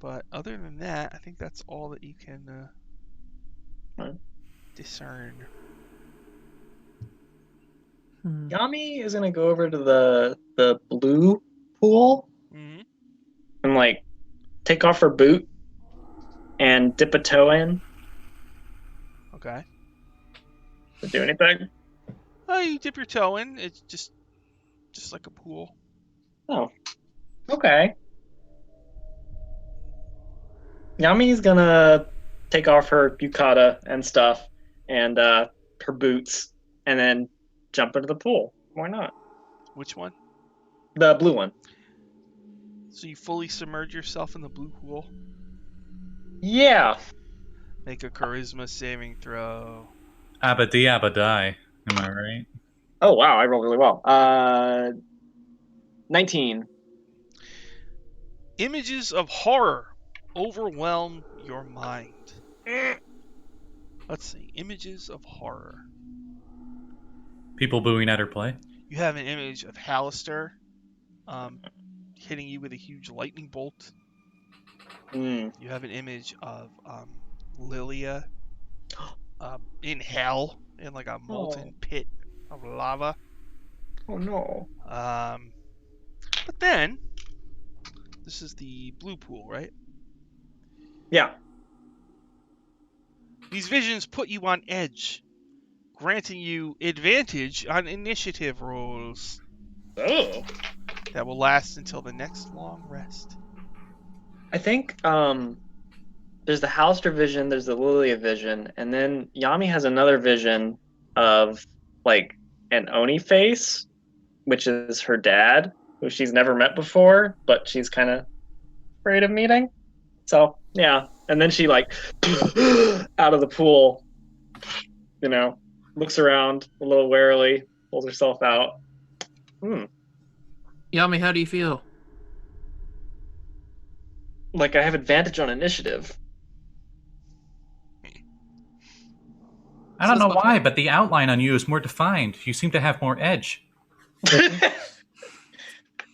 But other than that, I think that's all that you can discern. Yami is gonna go over to the blue pool Mm-hmm. and like take off her boot and dip a toe in. Okay. Does it do anything? Oh, you dip your toe in. It's just like a pool. Oh, okay. Yami's gonna take off her yukata and stuff and her boots and then jump into the pool. Why not? Which one? The blue one. So you fully submerge yourself in the blue pool. Yeah. Make a charisma saving throw. Abadi abadai. Am I right? Oh wow, I rolled really well. 19. Images of horror overwhelm your mind. Let's see. Images of horror. People booing at her play. You have an image of Hallister hitting you with a huge lightning bolt. You have an image of Lilia in hell, in like a molten pit of lava. Oh no. But then, this is the blue pool, right? Yeah. These visions put you on edge, granting you advantage on initiative rolls. Oh. That will last until the next long rest. I think there's the Halster vision, there's the Lilia vision, and then Yami has another vision of like an Oni face, which is her dad, who she's never met before, but she's kind of afraid of meeting. So yeah, and then she like out of the pool, looks around a little warily, pulls herself out. Yami, how do you feel? Like I have advantage on initiative. I don't know why, but the outline on you is more defined. You seem to have more edge.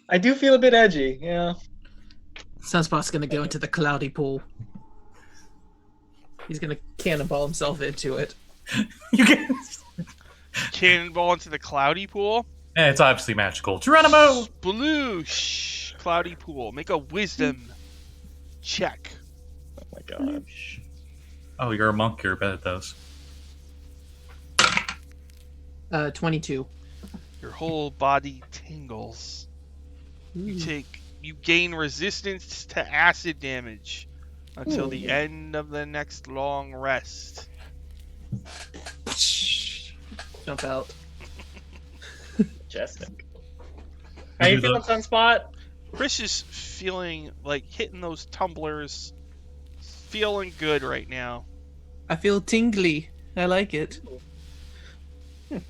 I do feel a bit edgy, yeah. Sunspot's gonna go into the cloudy pool. He's gonna cannonball himself into it. You get. Cannonball into the cloudy pool. Yeah, it's obviously magical. Geronimo! Sploosh! Cloudy pool. Make a wisdom check. Oh my god. Oh, you're a monk. You're bad at those. 22. Your whole body tingles. You gain resistance to acid damage until the end of the next long rest. Jump out. Majestic. How you feeling, Sunspot? Chris is feeling like hitting those tumblers. Feeling good right now. I feel tingly. I like it. Do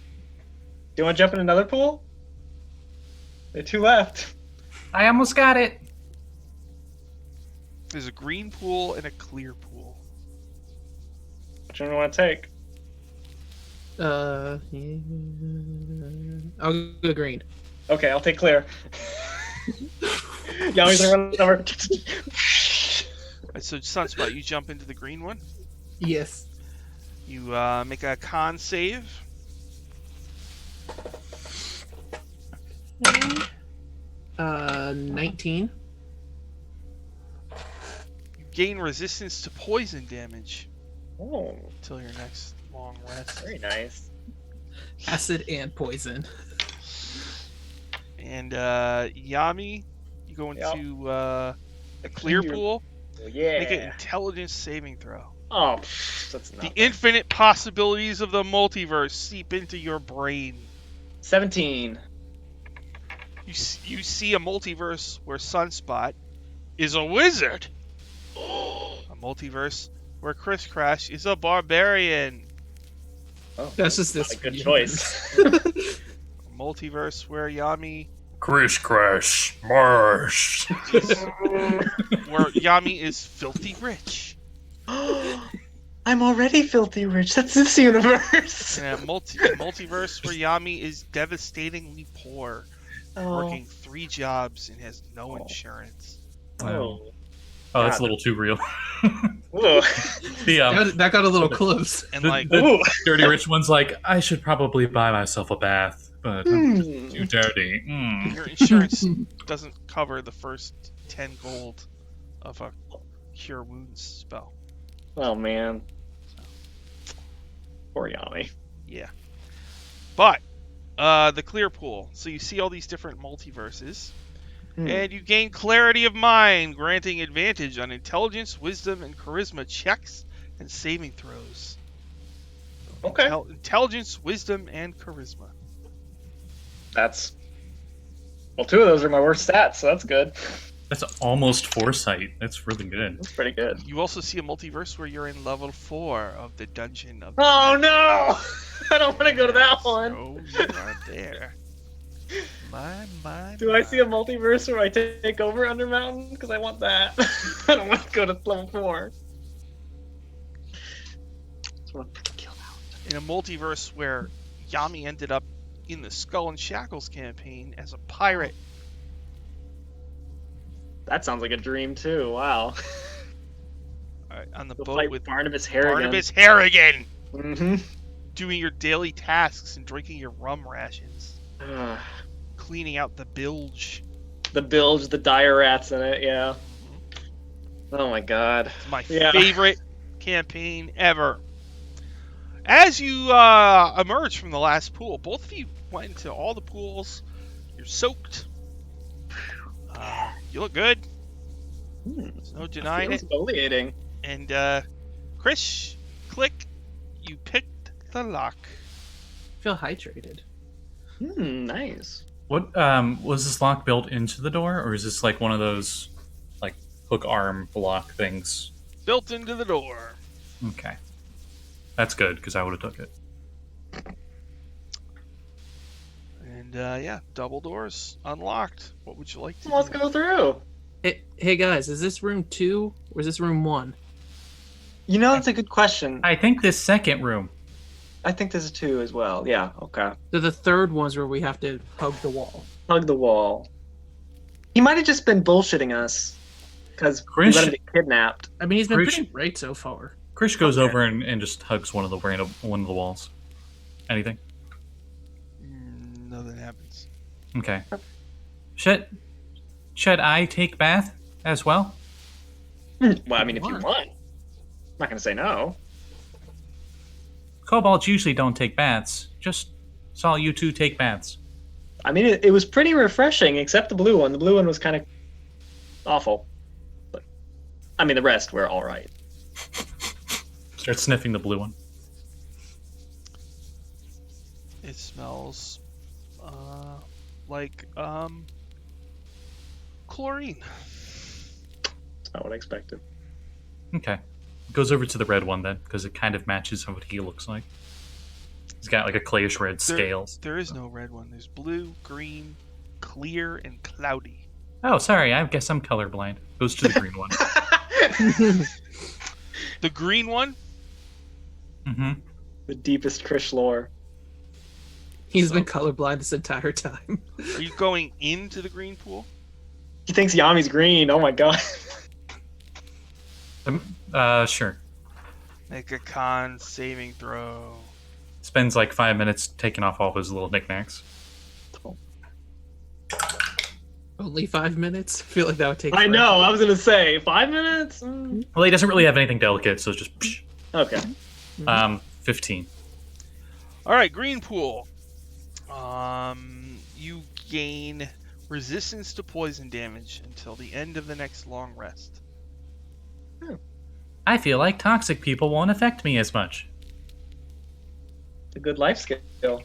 you want to jump in another pool? There are 2 left. I almost got it. There's a green pool and a clear pool. Which one do you want to take? Yeah. I'll go green. Okay, I'll take clear. Yami's gonna run over. Right, so Sunspot, you jump into the green one. Yes. You make a con save. 19. You gain resistance to poison damage Oh, until your next long rest. very nice. Acid and poison. And Yami, you go into a clear pool. Oh, yeah. Make an intelligence saving throw. Oh, that's The nothing. infinite possibilities of the multiverse seep into your brain. 17. You see a multiverse where Sunspot is a wizard. A multiverse where Chris Crash is a barbarian. Oh, That's just not this a good universe. choice. Multiverse where Yami Krish Crash Marsh. where Yami is filthy rich. I'm already filthy rich. That's this universe. And a multiverse where Yami is devastatingly poor, working 3 jobs and has no insurance. Oh. Oh, that's God. a little too real. Whoa. That got a little close. And The, like, Ooh. dirty rich one's like, I should probably buy myself a bath, but I'm just too dirty. your insurance doesn't cover the first 10 gold of a cure wounds spell. Oh man. Poor Yami. Yeah. But the clear pool. So you see all these different multiverses, and you gain clarity of mind, granting advantage on intelligence, wisdom, and charisma checks and saving throws. Okay. Intelligence, wisdom, and charisma. That's well, 2 of those are my worst stats, so that's good. That's almost foresight. That's really good. That's pretty good. You also see a multiverse where you're in level 4 of the dungeon of. Oh no! I don't want to go to that one. Oh, you are there. My. Do I see a multiverse where I take over Undermountain? Because I want that. I don't want to go to level 4. Just want to kill out. In a multiverse where Yami ended up in the Skull and Shackles campaign as a pirate. That sounds like a dream too. Wow. On the Go boat fight with Barnabas Harrigan. Barnabas Harrigan, Mm-hmm. doing your daily tasks and drinking your rum rations, cleaning out the bilge. The bilge, the dire rats in it. Yeah. Oh my god. It's my Yeah. favorite campaign ever. As you emerge from the last pool, both of you went into all the pools. You're soaked. You look good. There's no denying Feels it. exfoliating. And Chris, click. You picked the lock. Feel hydrated. Nice. What was this lock built into the door, or is this like one of those like hook arm block things? Built into the door. Okay, that's good because I would have took it. And yeah, double doors unlocked. What would you like to Let's do? go through. Hey guys, is this room 2 or is this room 1? You know, that's a good question. I think this second room. I think there's 2 as well. Yeah. Okay. So the third one's where we have to hug the wall. Hug the wall. He might have just been bullshitting us because we let him get kidnapped. I mean, he's been Rich- pretty great so far. Krish goes Okay. over and just hugs one of the walls. Anything? Nothing happens. Okay. Should I take bath as well? Well, I mean, if you want, I'm not gonna say no. Kobolds usually don't take baths. Just saw you two take baths. I mean, it was pretty refreshing, except the blue one. The blue one was kind of awful. But I mean, the rest were all right. Start sniffing the blue one. It smells like chlorine. That's not what I expected. Okay. Goes over to the red one then, because it kind of matches what he looks like. He's got like a clayish red scales. There is no red one. There's blue, green, clear, and cloudy. Oh, sorry. I guess I'm colorblind. Goes to the green one. The green one? Mm-hmm. The deepest Krish lore. He's been colorblind this entire time. Are you going into the green pool? He thinks Yami's green. Oh my god. Sure. Make a con saving throw. Spends like 5 minutes taking off all his little knickknacks. Only 5 minutes? I feel like that would take I forever. know. I was gonna say 5 minutes. Well, he doesn't really have anything delicate, so it's just psh. Okay. 15. All right, green pool. You gain resistance to poison damage until the end of the next long rest. I feel like toxic people won't affect me as much. It's a good life skill.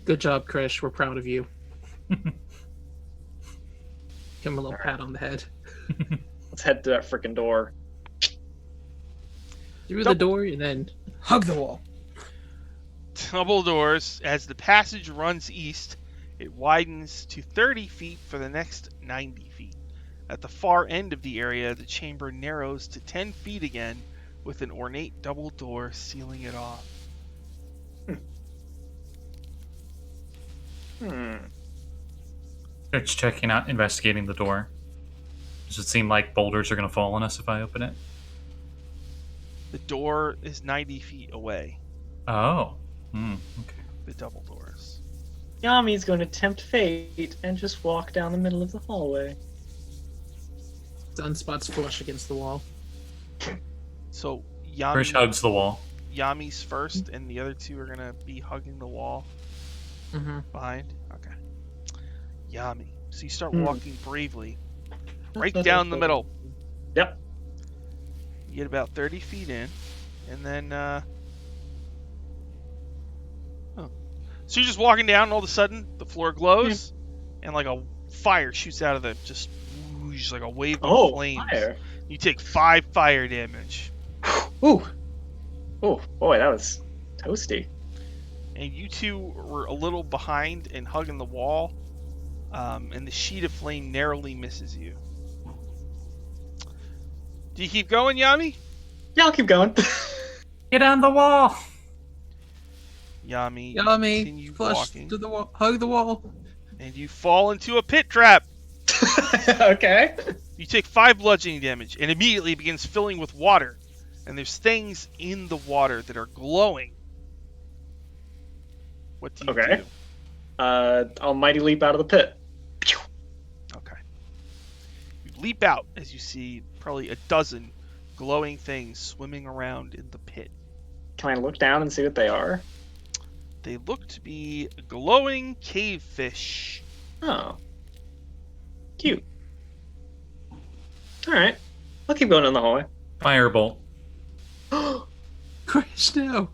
Good job, Krish. We're proud of you. Give him a little pat on the head. Let's head to that freaking door. Through the door and then hug the wall. Double doors. As the passage runs east, it widens to 30 feet for the next 90 feet. At the far end of the area, the chamber narrows to 10 feet again, with an ornate double door sealing it off. It's checking out, investigating the door. Does it seem like boulders are going to fall on us if I open it? The door is 90 feet away. Oh. Okay. The double doors. Yami's going to tempt fate and just walk down the middle of the hallway. Sunspot's flush against the wall. So Krish hugs the wall. Yami's first, and the other two are gonna be hugging the wall behind. Okay. Yami. So you start walking bravely, right down the middle. Yep. You get about 30 feet in, and then so you're just walking down, and all of a sudden the floor glows, and like a fire shoots out of the just like a wave of flames. Fire. You take 5 fire damage. Ooh. Oh boy, that was toasty. And you two were a little behind and hugging the wall, and the sheet of flame narrowly misses you. Do you keep going, Yami? Yeah, I'll keep going. Get on the wall! Yami, you Yummy, continue flush walking, to the wall, hug the wall. and you fall into a pit trap. Okay. You take 5 bludgeoning damage, and immediately begins filling with water. And there's things in the water that are glowing. What do you Okay. do? I'll mighty leap out of the pit. Okay. You leap out as you see probably a dozen glowing things swimming around in the pit. Can I look down and see what they are? They look to be glowing cave fish. Oh. Cute. Alright. I'll keep going in the hallway. Firebolt. Krish, no.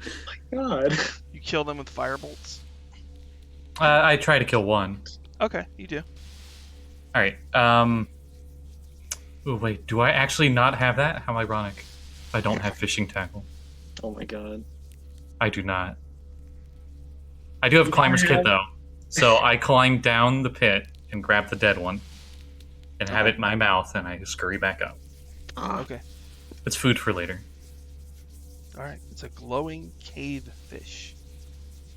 God. You kill them with firebolts. I try to kill one. Okay, you do. Alright, oh wait, do I actually not have that? How ironic. I don't have fishing tackle. Oh my god. I do not. I do have climber's kit though. So I climb down the pit and grab the dead one and have it in my mouth, and I scurry back up. Okay. It's food for later. Alright, it's a glowing cave fish.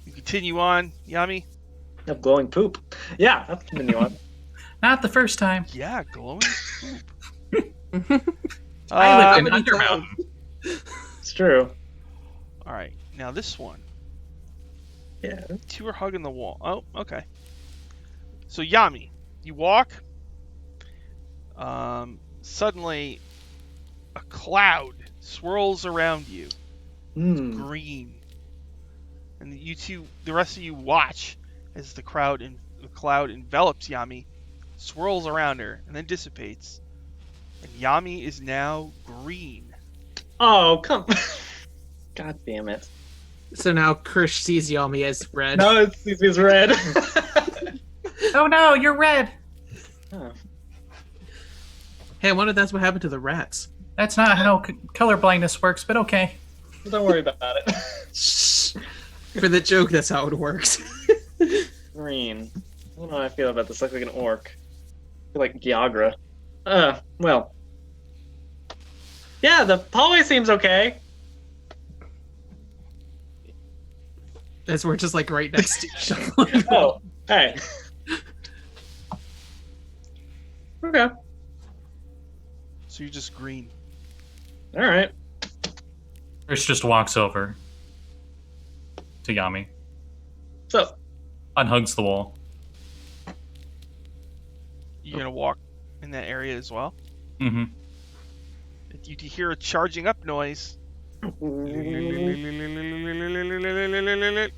You continue on, Yami? Have glowing poop. Yeah, I'll continue on. Not the first time. Yeah, glowing poop. I live in many Undermountain. It's true. Alright, now this one. Yeah. Two are hugging the wall. Oh, okay. So Yami, you walk. Suddenly, a cloud swirls around you. Green, and you two, the rest of you, watch as the cloud envelops Yami, swirls around her, and then dissipates. And Yami is now green. Oh, come. God damn it. So now Krish sees Yami as red. No, it's red. Oh no, you're red! Oh. Hey, I wonder if that's what happened to the rats. That's not how color blindness works, but okay. Don't worry about it. Shh. For the joke, that's how it works. Green. I don't know how I feel about this. Looks like an orc. I feel like Giagra. Well. Yeah, the hallway seems okay. As we're just like right next to each other. Oh, hey. Okay. So you're just green. Alright. Chris just walks over to Yami, So, unhugs the wall. You gonna walk in that area as well? Mm-hmm. You hear a charging up noise.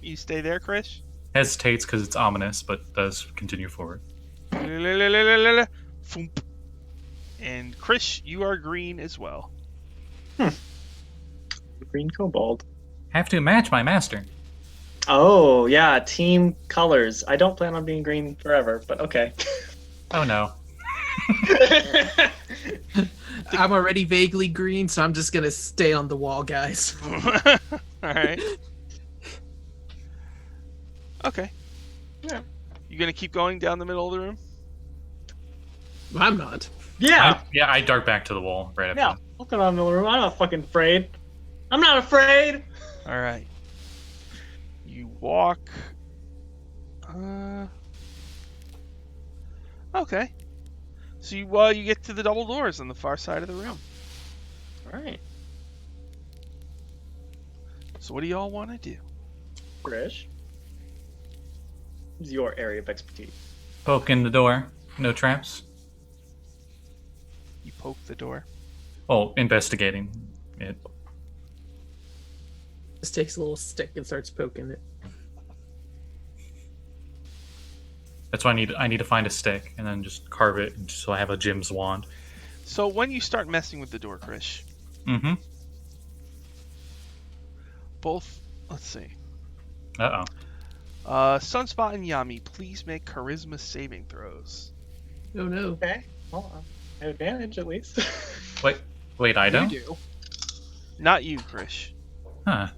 You stay there, Chris? Hesitates because it's ominous, but does continue forward. Foomp. And Chris, you are green as well. green kobold. Have to match my master. Oh, yeah, team colors. I don't plan on being green forever, but okay. Oh no. I'm already vaguely green, so I'm just gonna stay on the wall, guys. Alright. Okay. Yeah. You gonna keep going down the middle of the room? I'm not. Yeah. I dart back to the wall right after Yeah. that. I'll come out in the room. I'm not fucking afraid. I'm not afraid. All right. You walk. Okay. So you get to the double doors on the far side of the room. All right. So what do y'all want to do? Krish. This is your area of expertise. Poke in the door. No traps. You poke the door. Oh, investigating it. Just takes a little stick and starts poking it. That's why I need to find a stick and then just carve it so I have a Jim's wand. So when you start messing with the door, Krish, Mm-hmm. both, let's see. Uh-oh. Sunspot and Yami, please make charisma saving throws. Oh no. Okay. Well, I have advantage at least. Wait, I don't? You do. Not you, Krish. Huh.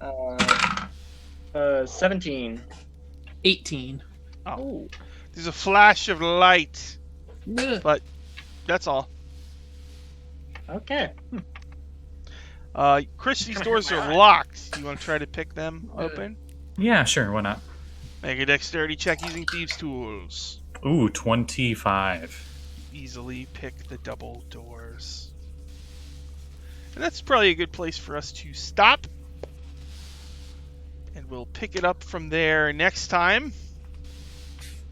17. 18. Oh. There's a flash of light, Ugh. but that's all. Okay. Krish, these doors are locked. You want to try to pick them open? Yeah, sure, why not? Make a dexterity check using thieves' tools. Ooh, 25. Easily pick the double doors. And that's probably a good place for us to stop. And we'll pick it up from there next time.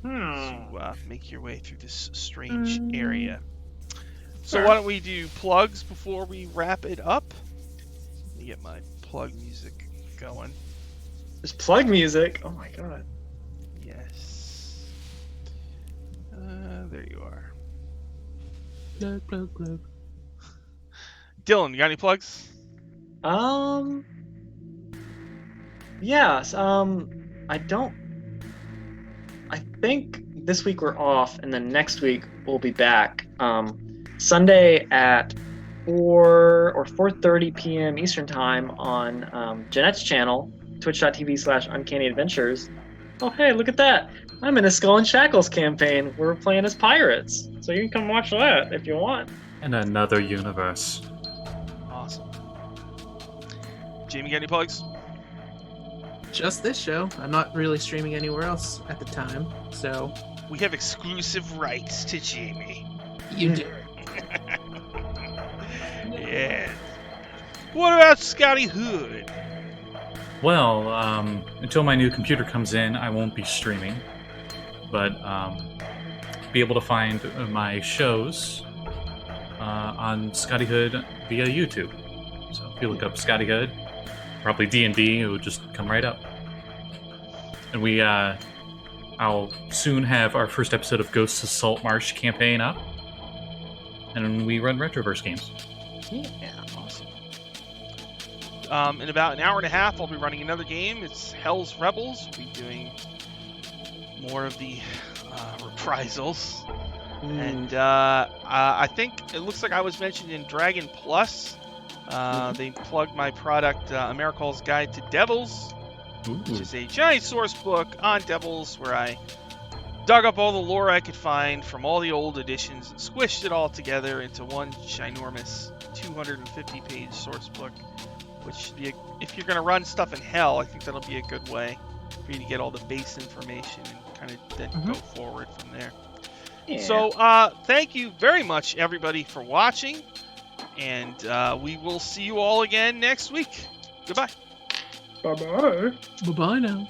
To make your way through this strange area. So Sure. why don't we do plugs before we wrap it up? Let me get my plug music going. There's plug music. Oh my god. Yes. There you are. Plug, plug, plug. Dylan, you got any plugs? Yes. I think this week we're off, and then next week we'll be back. Sunday at 4 or 4:30 p.m. Eastern Time on Jeanette's channel, twitch.tv/Uncanny Adventures. Oh, hey, look at that! I'm in a Skull and Shackles campaign. We're playing as pirates, so you can come watch that if you want. In another universe. Awesome. Jamie, got any plugs? Just this show. I'm not really streaming anywhere else at the time, so We have exclusive rights to Jamie. you do. Yeah. What about Scotty Hood? Well, until my new computer comes in, I won't be streaming. But be able to find my shows on Scotty Hood via YouTube. So if you look up Scotty Hood, probably D&D, it would just come right up. And I'll soon have our first episode of Ghosts of Salt Marsh campaign up. And we run Retroverse games. Yeah, awesome. In about an hour and a half, I'll be running another game. It's Hell's Rebels. We'll be doing more of the reprisals. And I think it looks like I was mentioned in Dragon Plus. They plugged my product, Americall's Guide to Devils, which is a giant source book on Devils where I dug up all the lore I could find from all the old editions and squished it all together into one ginormous 250-page source book, which if you're going to run stuff in Hell, I think that'll be a good way for you to get all the base information and kind of then go forward from there. Yeah. So thank you very much, everybody, for watching. And we will see you all again next week. Goodbye. Bye-bye. Bye-bye now.